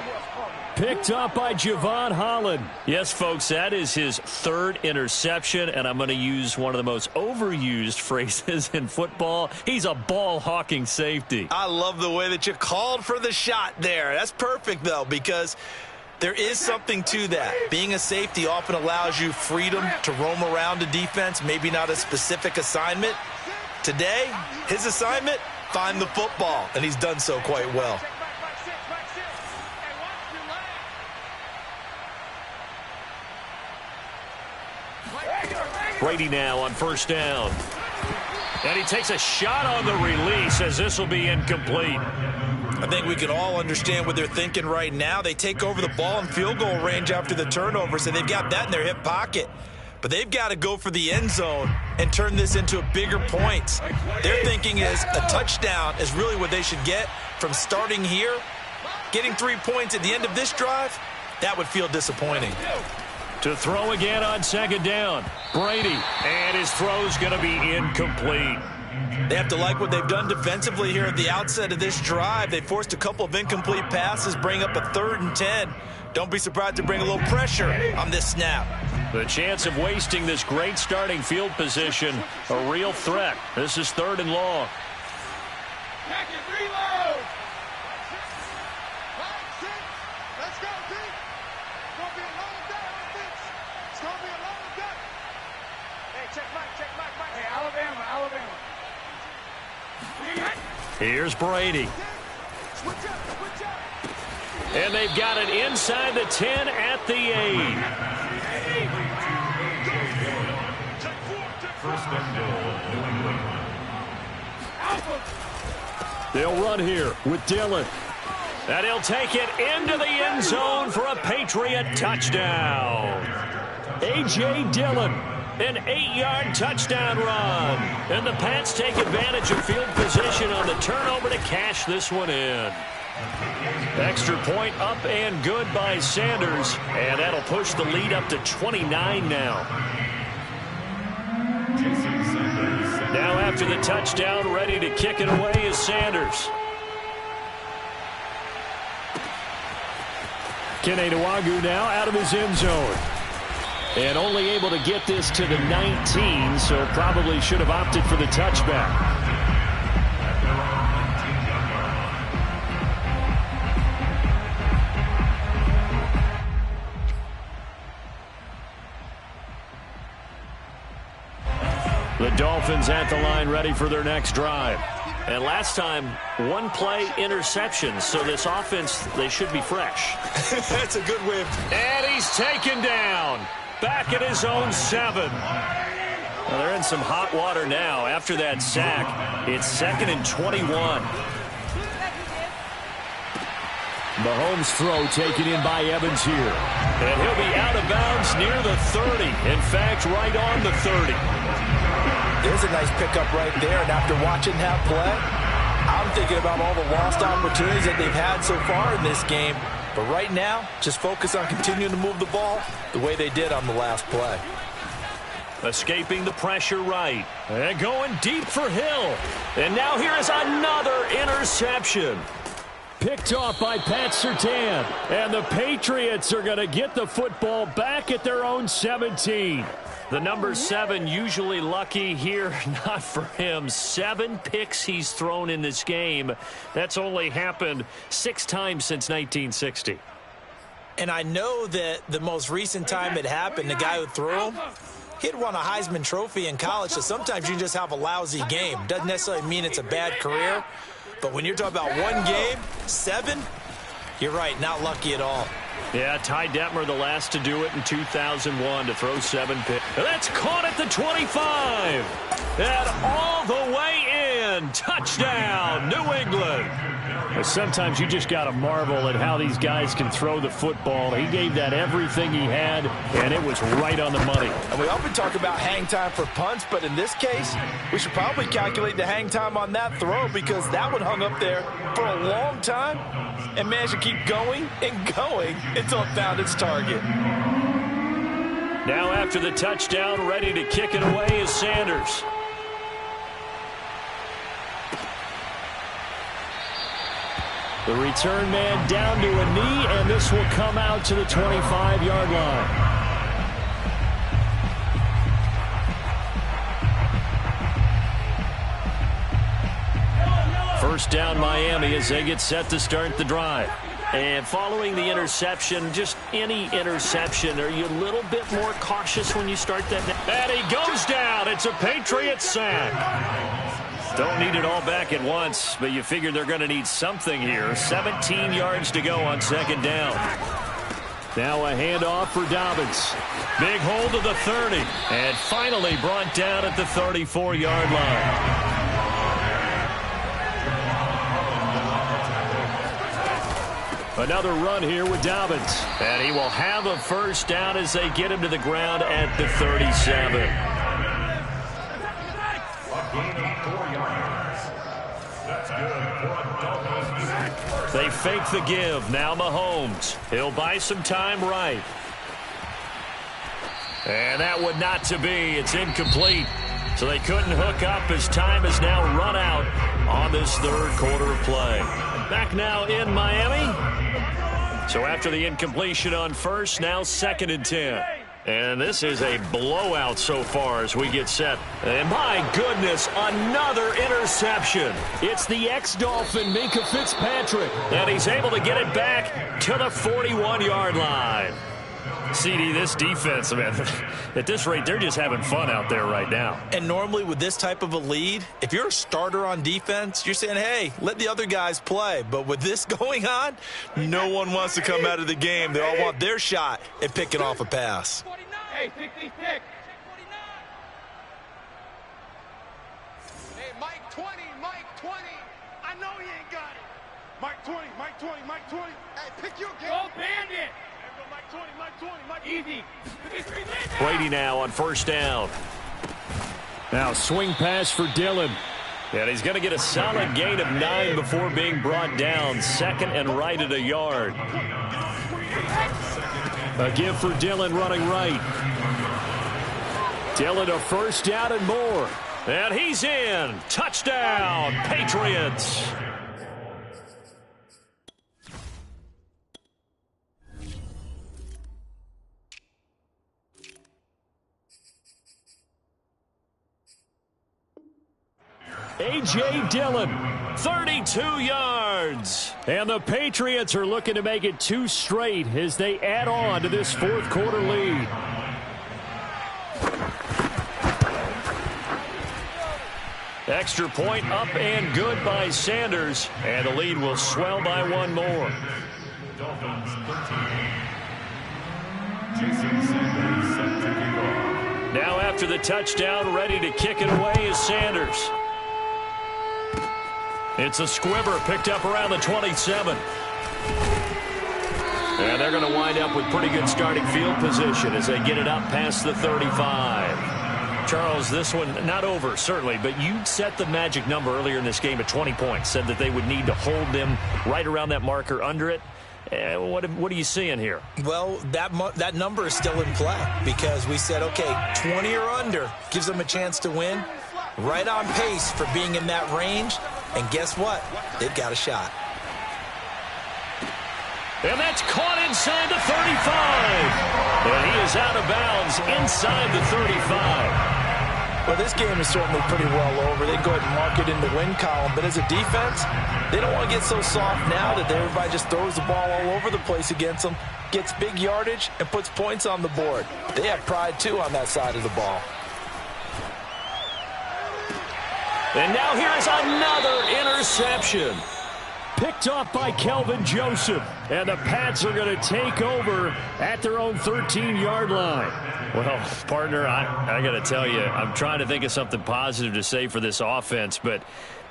Picked up by Javon Holland. Yes, folks, that is his third interception, and I'm going to use one of the most overused phrases in football. He's a ball-hawking safety. I love the way that you called for the shot there. That's perfect, though, because there is something to that. Being a safety often allows you freedom to roam around a defense, maybe not a specific assignment. Today, his assignment, find the football, and he's done so quite well. Brady now on first down. And he takes a shot on the release as this will be incomplete. I think we can all understand what they're thinking right now. They take over the ball in field goal range after the turnover, so they've got that in their hip pocket. But they've got to go for the end zone and turn this into a bigger point. Their thinking is a touchdown is really what they should get from starting here. Getting 3 points at the end of this drive, that would feel disappointing. To throw again on second down. Brady, and his throw's going to be incomplete. They have to like what they've done defensively here at the outset of this drive. They forced a couple of incomplete passes, bring up a 3rd and 10. Don't be surprised to bring a little pressure on this snap. The chance of wasting this great starting field position, a real threat. This is 3rd and long. Reload. Let's go, D. It's going to be a long day on this. It's going to be a long day. Hey, check Mike. Hey, Alabama. Here's Brady. Switch up. And they've got it inside the 10 at the 8. First and goal, New England. They'll run here with Dillon. And he'll take it into the end zone for a Patriot touchdown. A.J. Dillon, an 8-yard touchdown run. And the Pats take advantage of field position on the turnover to cash this one in. Extra point up and good by Sanders. And that'll push the lead up to 29 now. Now after the touchdown, ready to kick it away is Sanders. Kene Nwangwu now out of his end zone. And only able to get this to the 19, so probably should have opted for the touchback. The Dolphins at the line ready for their next drive. And last time, one play interception, so this offense, they should be fresh. That's a good whip. And he's taken down. Back at his own 7. Well, they're in some hot water now after that sack. It's 2nd and 21. Mahomes' throw taken in by Evans here. And he'll be out of bounds near the 30. In fact, right on the 30. There's a nice pickup right there, and after watching that play, I'm thinking about all the lost opportunities that they've had so far in this game. But right now, just focus on continuing to move the ball the way they did on the last play. Escaping the pressure right. And going deep for Hill. And now here is another interception. Picked off by Pat Surtain. And the Patriots are going to get the football back at their own 17. The number 7 usually lucky here, not for him. 7 picks he's thrown in this game. That's only happened 6 times since 1960. And I know that the most recent time it happened, the guy who threw him, he'd won a Heisman Trophy in college, so sometimes you just have a lousy game. Doesn't necessarily mean it's a bad career, but when you're talking about one game, 7, you're right, not lucky at all. Yeah, Ty Detmer, the last to do it in 2001, to throw 7 picks. That's caught at the 25. And all the way in. Touchdown, New England. Sometimes you just got to marvel at how these guys can throw the football. He gave that everything he had, and it was right on the money. And we often talk about hang time for punts, but in this case, we should probably calculate the hang time on that throw because that one hung up there for a long time and managed to keep going and going until it found its target. Now after the touchdown, ready to kick it away is Sanders. The return man down to a knee, and this will come out to the 25-yard line. First down Miami as they get set to start the drive. And following the interception, just any interception, are you a little bit more cautious when you start that? And he goes down. It's a Patriot sack. Don't need it all back at once, but you figure they're going to need something here. 17 yards to go on second down. Now a handoff for Dobbins. Big hold of the 30. And finally brought down at the 34-yard line. Another run here with Dobbins. And he will have a first down as they get him to the ground at the 37. They fake the give. Now Mahomes. He'll buy some time right. And that would not to be. It's incomplete. So they couldn't hook up as time has now run out on this third quarter of play. Back now in Miami. So after the incompletion on first, now 2nd and 10. And this is a blowout so far as we get set. And my goodness, another interception. It's the ex-Dolphin, Minkah Fitzpatrick. And he's able to get it back to the 41-yard line. CD, this defense, man, at this rate, they're just having fun out there right now. And normally with this type of a lead, if you're a starter on defense, you're saying, hey, let the other guys play. But with this going on, no one wants to come out of the game. They all want their shot at picking off a pass. Hey, 66. Hey, Mike 20, Mike 20. I know he ain't got it. Mike 20, Mike 20, Mike 20. Hey, pick your game. Go Bandit. Mike 20, Mike 20, Mike 20. Easy. Brady now on first down. Now swing pass for Dillon. And he's going to get a solid gain of 9 before being brought down. 2nd and right at a yard. A give for Dillon running right. Dillon a first down and more. And he's in. Touchdown, Patriots. A.J. Dillon, 32 yards. And the Patriots are looking to make it 2 straight as they add on to this fourth quarter lead. Extra point up and good by Sanders. And the lead will swell by 1 more. Dolphins 13. Jason Sanders set to kick off. Now after the touchdown, ready to kick it away is Sanders. It's a squibber picked up around the 27. And they're going to wind up with pretty good starting field position as they get it up past the 35. Charles, this one not over, certainly, but you set the magic number earlier in this game at 20 points. Said that they would need to hold them right around that marker under it. What are you seeing here? Well, that number is still in play because we said, okay, 20 or under gives them a chance to win. Right on pace for being in that range. And guess what? They've got a shot. And that's caught inside the 35. And he is out of bounds inside the 35. Well, this game is certainly pretty well over. They can go ahead and mark it in the win column. But as a defense, they don't want to get so soft now that everybody just throws the ball all over the place against them, gets big yardage, and puts points on the board. They have pride, too, on that side of the ball. And now here's another interception. Picked off by Kelvin Joseph. And the Pats are going to take over at their own 13-yard line. Well, partner, I got to tell you, I'm trying to think of something positive to say for this offense, but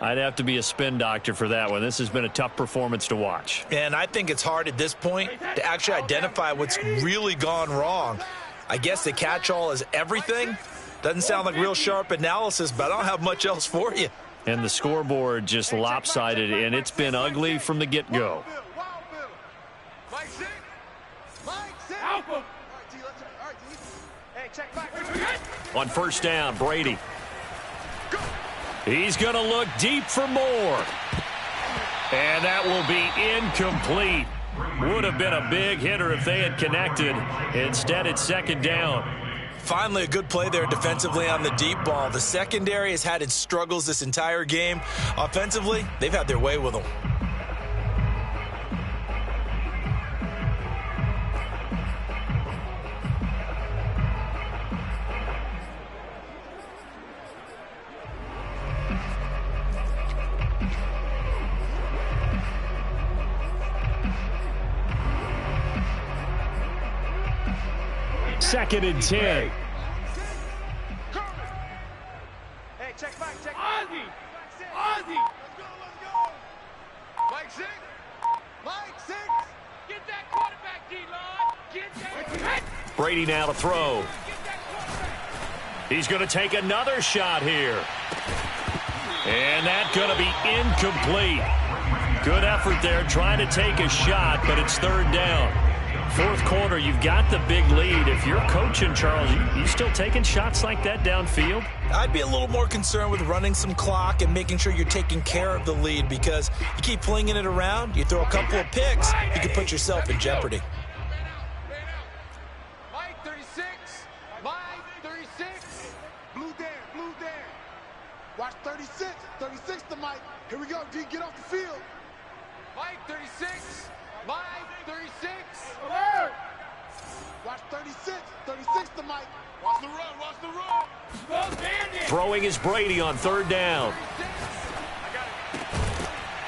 I'd have to be a spin doctor for that one. This has been a tough performance to watch. And I think it's hard at this point to actually identify what's really gone wrong. I guess the catch-all is everything. Doesn't sound like real sharp analysis, but I don't have much else for you. And the scoreboard just lopsided, and it's been ugly from the get-go. Mike 6. Mike 6. Alpha. All right, T, let's try. All right, T. Hey, check back. On first down, Brady. He's going to look deep for more. And that will be incomplete. Would have been a big hitter if they had connected. Instead, it's second down. Finally, a good play there defensively on the deep ball. The secondary has had its struggles this entire game. Offensively, they've had their way with them. Second and 10. Hey, check back, check back. Ozzy! Ozzy! Let's go. Mike 6. Mike 6. Get that quarterback, D-Lord! Get that... Brady now to throw. Get that quarterback! He's going to take another shot here. And that's going to be incomplete. Good effort there trying to take a shot, but it's third down. Fourth quarter, you've got the big lead. If you're coaching, Charles, you still taking shots like that downfield? I'd be a little more concerned with running some clock and making sure you're taking care of the lead, because you keep flinging it around, you throw a couple of picks, you can put yourself in jeopardy. Mike 36. Mike 36. Blue Dan. Watch 36. 36 to Mike. Here we go, D. Get off the field. Mike 36. Mike 36. Alert! Watch 36. 36 to Mike. Watch the run. Go Bandit! Throwing is Brady on third down.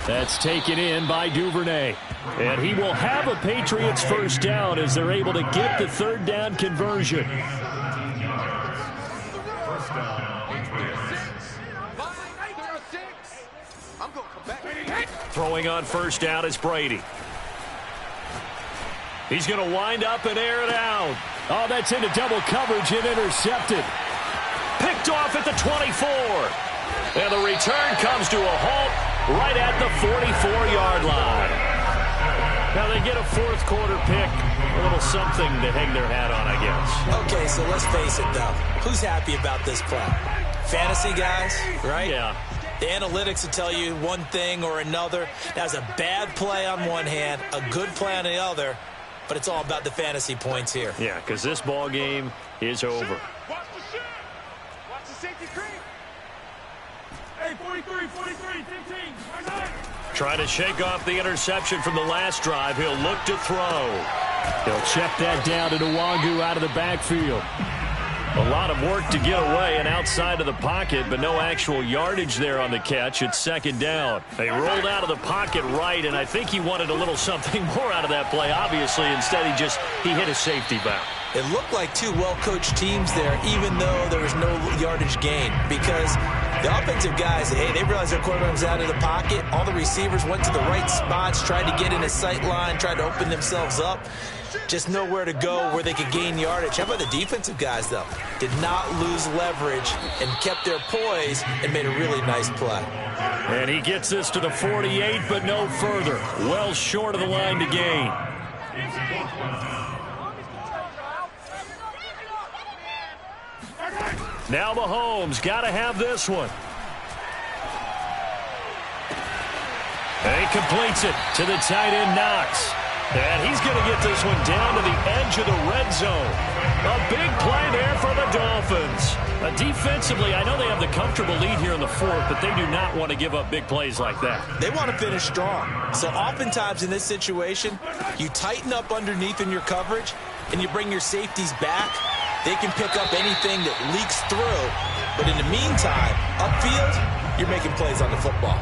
That's taken in by Duvernay. And he will have a Patriots first down as they're able to get the third down conversion. First down, Patriots. Mike 36. I'm going to come back. Throwing on first down is Brady. He's going to wind up and air it out. Oh, that's into double coverage and intercepted. Picked off at the 24. And the return comes to a halt right at the 44-yard line. Now they get a fourth quarter pick. A little something to hang their hat on, I guess. Okay, so let's face it, though. Who's happy about this play? Fantasy guys, right? Yeah. The analytics will tell you one thing or another. That's a bad play on one hand, a good play on the other. But it's all about the fantasy points here. Yeah, because this ball game is over. Watch the shit. Watch the safety creep. Hey, 43, 15. Trying to shake off the interception from the last drive. He'll look to throw. He'll check that down to Nwangu out of the backfield. A lot of work to get away and outside of the pocket, but no actual yardage there on the catch. It's second down. They rolled out of the pocket right, and I think he wanted a little something more out of that play, obviously. Instead, he hit a safety bound. It looked like two well-coached teams there, even though there was no yardage gain, because the offensive guys, hey, they realized their quarterback was out of the pocket. All the receivers went to the right spots, tried to get in a sight line, tried to open themselves up. Just nowhere to go where they could gain yardage. How about the defensive guys, though? Did not lose leverage and kept their poise and made a really nice play. And he gets this to the 48, but no further. Well short of the line to gain. Now Mahomes got to have this one. And he completes it to the tight end Knox. And he's going to get this one down to the edge of the red zone. A big play there for the Dolphins. Defensively, I know they have the comfortable lead here in the fourth, but they do not want to give up big plays like that. They want to finish strong. So oftentimes in this situation, you tighten up underneath in your coverage, and you bring your safeties back. They can pick up anything that leaks through. But in the meantime, upfield, you're making plays on the football.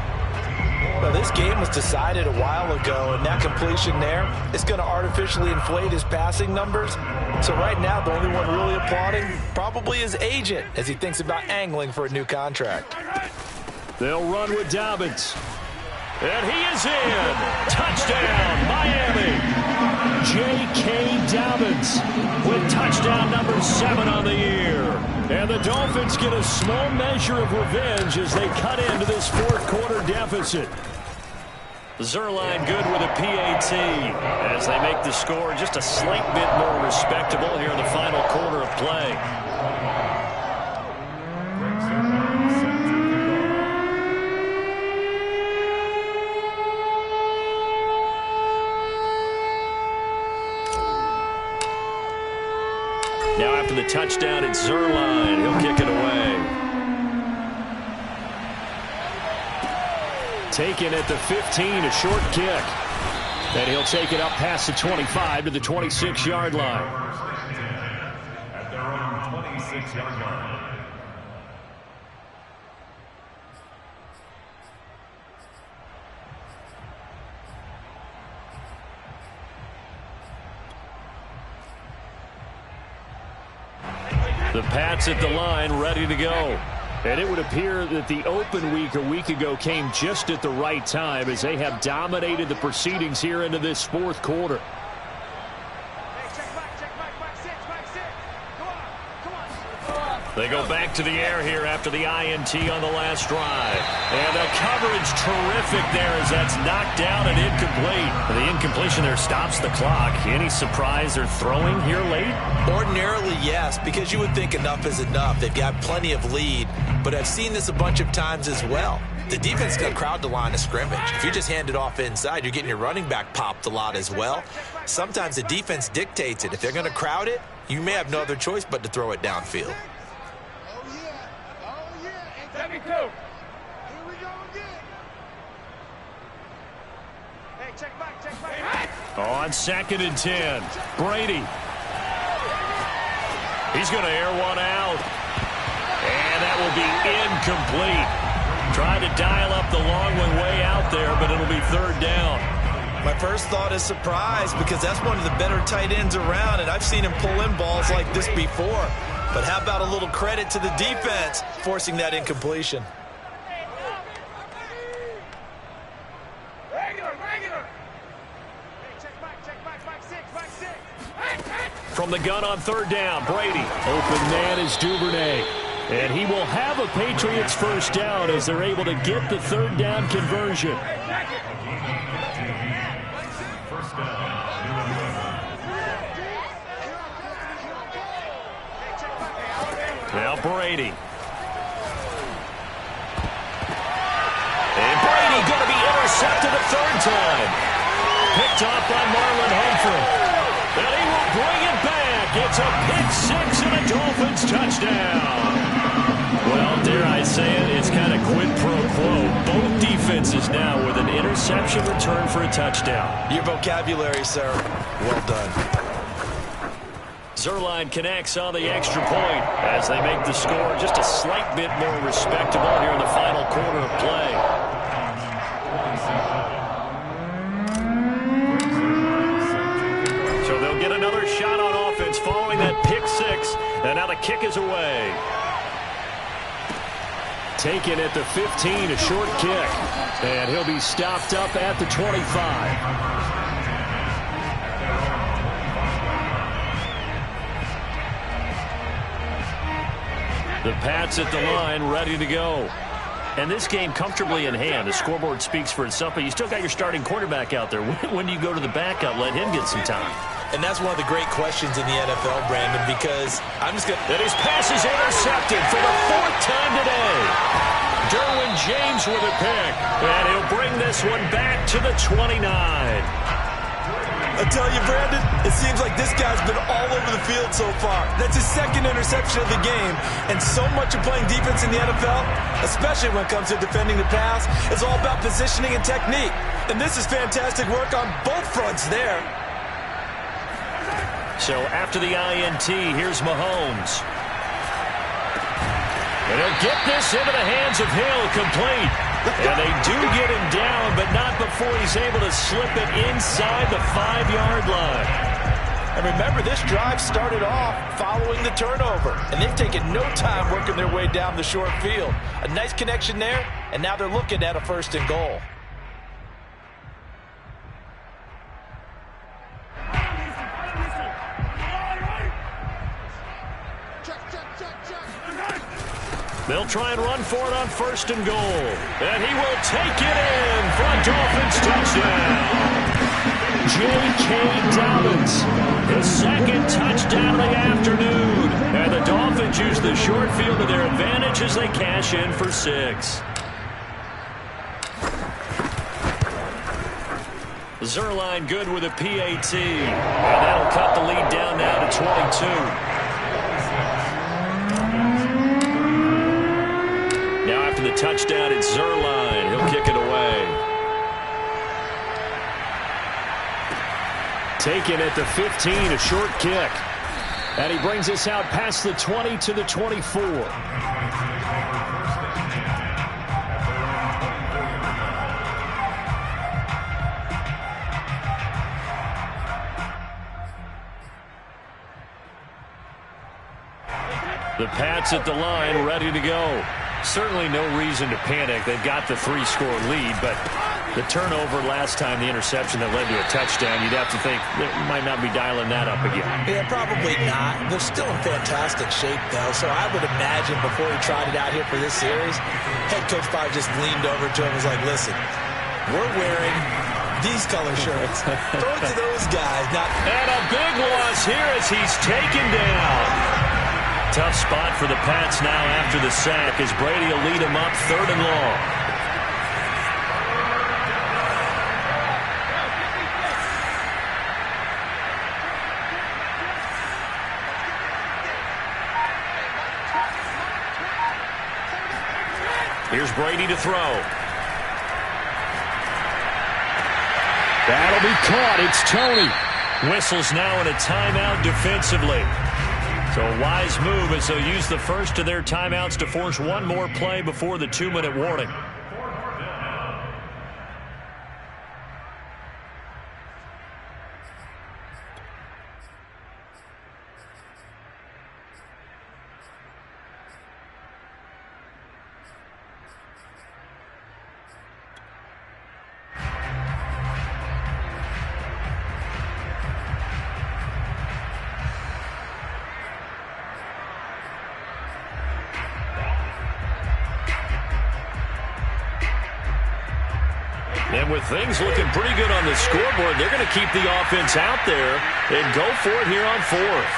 Well, this game was decided a while ago, and that completion there is going to artificially inflate his passing numbers. So right now, the only one really applauding probably his agent as he thinks about angling for a new contract. They'll run with Dobbins. And he is in. Touchdown, Miami. J.K. Dobbins with touchdown number 7 on the year. And the Dolphins get a small measure of revenge as they cut into this fourth quarter deficit. Zerline good with a PAT as they make the score just a slight bit more respectable here in the final quarter of play. Now after the touchdown, it's Zerline. He'll kick it away. Taken at the 15, a short kick. And he'll take it up past the 25 to the 26-yard line. At their own 26-yard line. The Pats at the line, ready to go. And it would appear that the open week a week ago came just at the right time as they have dominated the proceedings here into this fourth quarter. They go back to the air here after the INT on the last drive. And the coverage terrific there as that's knocked down and incomplete. The incompletion there stops the clock. Any surprise they're throwing here late? Ordinarily, yes, because you would think enough is enough. They've got plenty of lead, but I've seen this a bunch of times as well. The defense got crowd the line of scrimmage. If you just hand it off inside, you're getting your running back popped a lot as well. Sometimes the defense dictates it. If they're going to crowd it, you may have no other choice but to throw it downfield. 72. Here we go again. Hey, check back, check back. On 2nd and 10, Brady. He's going to air one out. And that will be incomplete. Trying to dial up the long one way out there, but it'll be 3rd down. My first thought is surprise because that's one of the better tight ends around, and I've seen him pull in balls like this before. But how about a little credit to the defense forcing that incompletion? Regular. From the gun on 3rd down, Brady. Open man is Duvernay. And he will have a Patriots first down as they're able to get the 3rd down conversion. First down. Now Brady. And Brady going to be intercepted a 3rd time. Picked off by Marlon Humphrey. And he will bring it back. It's a pick 6 and a Dolphins touchdown. Well, dare I say it, it's kind of quid pro quo. Both defenses now with an interception return for a touchdown. Your vocabulary, sir. Well done. Zerline connects on the extra point as they make the score just a slight bit more respectable here in the final quarter of play. So they'll get another shot on offense following that pick 6, and now the kick is away. Taken at the 15, a short kick, and he'll be stopped up at the 25. The Pats at the line, ready to go. And this game comfortably in hand. The scoreboard speaks for itself, but you still got your starting quarterback out there. When do you go to the backup, let him get some time? And that's one of the great questions in the NFL, Brandon, because I'm just going to... And his pass is intercepted for the 4th time today. Derwin James with a pick. And he'll bring this one back to the 29. I tell you, Brandon, it seems like this guy's been all over the field so far. That's his 2nd interception of the game. And so much of playing defense in the NFL, especially when it comes to defending the pass, is all about positioning and technique. And this is fantastic work on both fronts there. So after the INT, here's Mahomes. And he'll get this into the hands of Hill, complete. And they do get him down, but not before he's able to slip it inside the 5-yard line. And remember, this drive started off following the turnover, and they've taken no time working their way down the short field. A nice connection there, and now they're looking at a 1st and goal. They'll try and run for it on 1st and goal. And he will take it in for a Dolphins touchdown. J.K. Dobbins, his 2nd touchdown of the afternoon. And the Dolphins use the short field to their advantage as they cash in for 6. Zerline good with a PAT. And that'll cut the lead down now to 22. touchdown at Zerline. He'll kick it away. Taken at the 15, a short kick. And he brings us out past the 20 to the 24. The Pats at the line, ready to go. Certainly no reason to panic. They've got the 3-score lead, but the turnover last time, the interception that led to a touchdown, you'd have to think they might not be dialing that up again. Yeah, probably not. They're still in fantastic shape, though, so I would imagine before he tried it out here for this series, head coach probably just leaned over to him and was like, listen, we're wearing these color shirts. Throw it to those guys. And a big loss here as he's taken down. Tough spot for the Pats now after the sack as Brady will lead him up 3rd and long. Here's Brady to throw. That'll be caught. It's Tony. Whistles now in a timeout defensively. So a wise move as they'll use the first of their timeouts to force one more play before the 2-minute warning. And with things looking pretty good on the scoreboard, they're going to keep the offense out there and go for it here on 4th.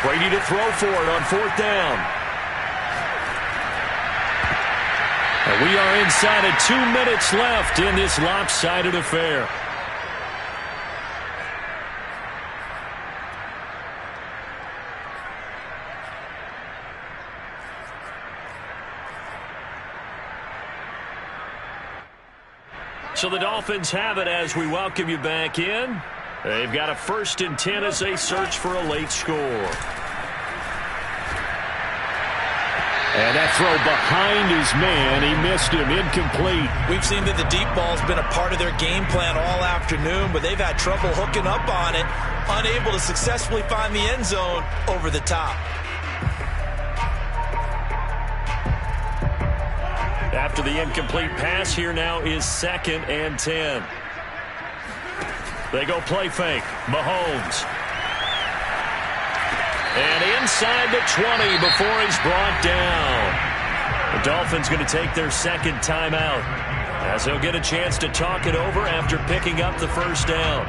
Brady to throw for it on 4th down. And we are inside of 2 minutes left in this lopsided affair. So the Dolphins have it as we welcome you back in. They've got a 1st and 10 as they search for a late score. And that throw behind his man. He missed him. Incomplete. We've seen that the deep ball's been a part of their game plan all afternoon, but they've had trouble hooking up on it, unable to successfully find the end zone over the top. After the incomplete pass, here now is 2nd and 10. They go play fake. Mahomes. And inside the 20 before he's brought down. The Dolphins going to take their 2nd timeout as they'll get a chance to talk it over after picking up the 1st down.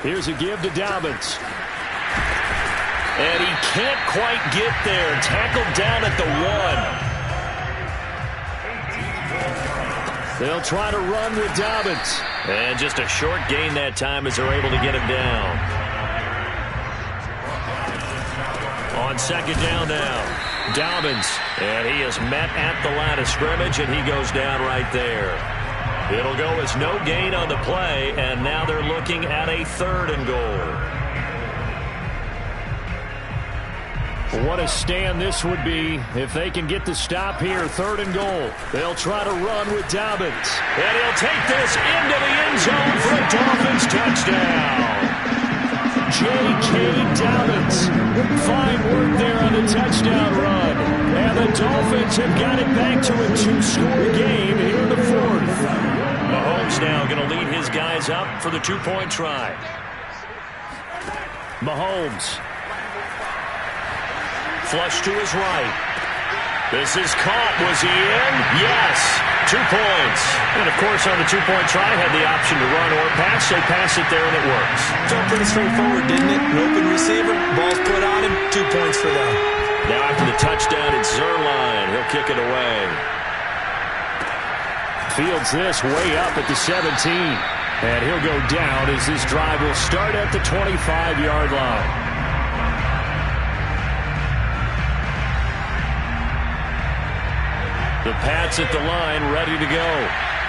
Here's a give to Dobbins. And he can't quite get there. Tackled down at the 1. They'll try to run with Dobbins. And just a short gain that time as they're able to get him down. On 2nd down now, Dobbins. And he is met at the line of scrimmage, and he goes down right there. It'll go as no gain on the play, and now they're looking at a 3rd and goal. What a stand this would be if they can get the stop here. 3rd and goal. They'll try to run with Dobbins. And he'll take this into the end zone for a Dolphins touchdown. J.K. Dobbins. Fine work there on the touchdown run. And the Dolphins have got it back to a 2-score game here in the 4th. Mahomes now going to lead his guys up for the 2-point try. Mahomes. Flush to his right. This is caught. Was he in? Yes. 2 points. And, of course, on the 2-point try, had the option to run or pass. They pass it there, and it works. Felt pretty straightforward, didn't it? An open receiver, ball's put on him, 2 points for them. Now after the touchdown, it's Zerline. He'll kick it away. Fields this way up at the 17. And he'll go down as this drive will start at the 25-yard line. The Pats at the line, ready to go.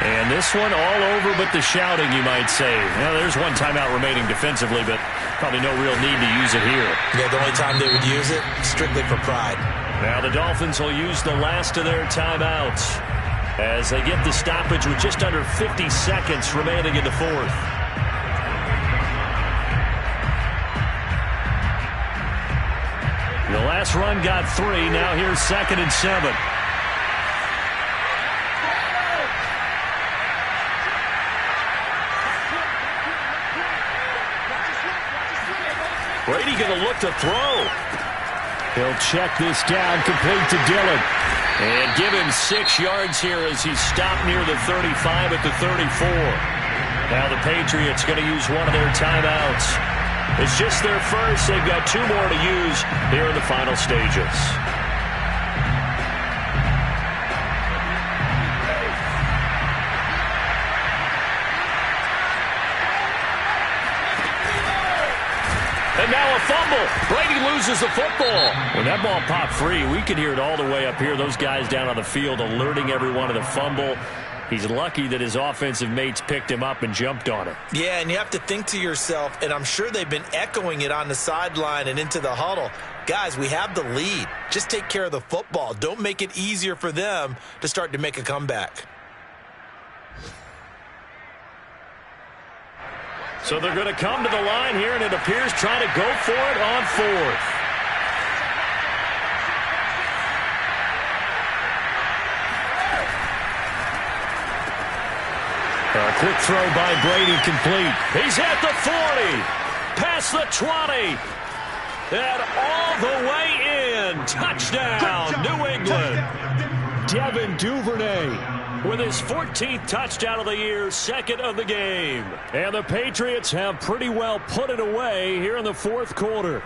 And this one all over but the shouting, you might say. Now, there's one timeout remaining defensively, but probably no real need to use it here. Yeah, the only time they would use it, strictly for pride. Now the Dolphins will use the last of their timeouts as they get the stoppage with just under 50 seconds remaining in the fourth. The last run got 3. Now here's 2nd and 7. Brady going to look to throw. He'll check this down, complete to Dillon. And give him 6 yards here as he's stopped near the 35 at the 34. Now the Patriots going to use one of their timeouts. It's just their first. They've got 2 more to use here in the final stages. And now a fumble. Brady loses the football. When that ball popped free, we could hear it all the way up here. Those guys down on the field alerting everyone of the fumble. He's lucky that his offensive mates picked him up and jumped on it. Yeah, and you have to think to yourself, and I'm sure they've been echoing it on the sideline and into the huddle. Guys, we have the lead. Just take care of the football. Don't make it easier for them to start to make a comeback. So they're going to come to the line here, and it appears trying to go for it on 4th. A quick throw by Brady, complete. He's at the 40, past the 20, and all the way in. Touchdown, New England. Devin Duvernay with his 14th touchdown of the year, 2nd of the game. And the Patriots have pretty well put it away here in the 4th quarter.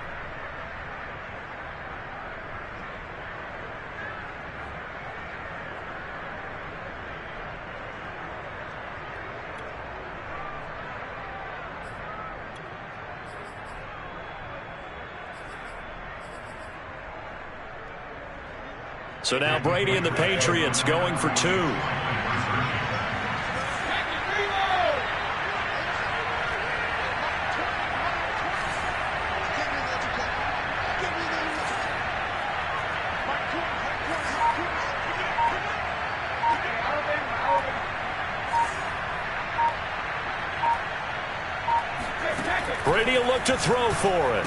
So now Brady and the Patriots going for 2. Brady will look to throw for it.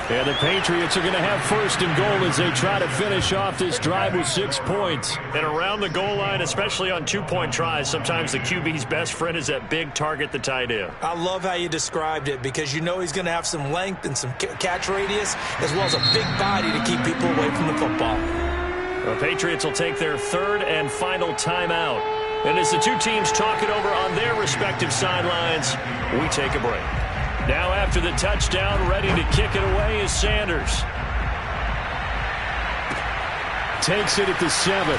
And the Patriots are going to have 1st and goal as they try to finish off this drive with 6 points. And around the goal line, especially on 2-point tries, sometimes the QB's best friend is that big target, the tight end. I love how you described it because you know he's going to have some length and some catch radius as well as a big body to keep people away from the football. The Patriots will take their 3rd and final timeout. And as the 2 teams talk it over on their respective sidelines, we take a break. Now after the touchdown, ready to kick it away is Sanders. Takes it at the 7th.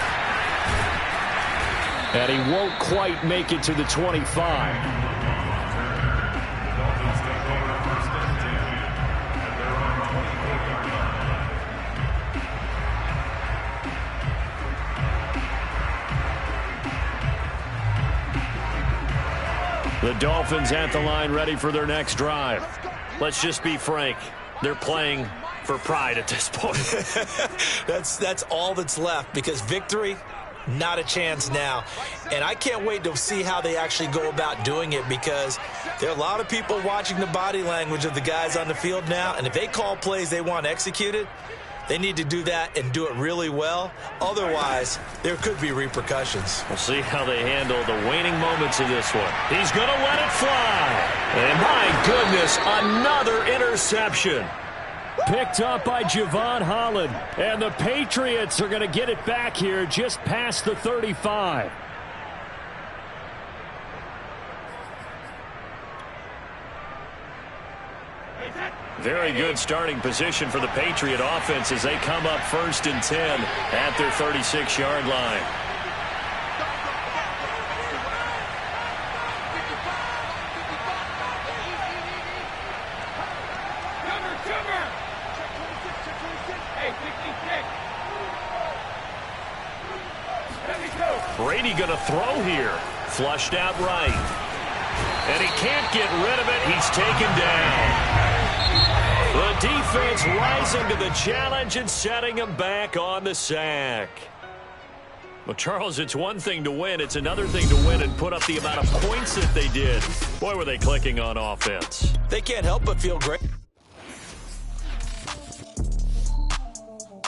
And he won't quite make it to the 25. The Dolphins at the line, ready for their next drive. Let's just be frank. They're playing for pride at this point. That's all that's left because victory, not a chance now. And I can't wait to see how they actually go about doing it because there are a lot of people watching the body language of the guys on the field now. And if they call plays they want executed, they need to do that and do it really well. Otherwise, there could be repercussions. We'll see how they handle the waning moments of this one. He's going to let it fly. And my goodness, another interception. Picked up by Javon Holland. And the Patriots are going to get it back here just past the 35. Very good starting position for the Patriot offense as they come up 1st and 10 at their 36-yard line. Brady going to throw here. Flushed out right. And he can't get rid of it. He's taken down. The defense rising to the challenge and setting him back on the sack. Well, Charles, it's one thing to win. It's another thing to win and put up the amount of points that they did. Boy, were they clicking on offense. They can't help but feel great.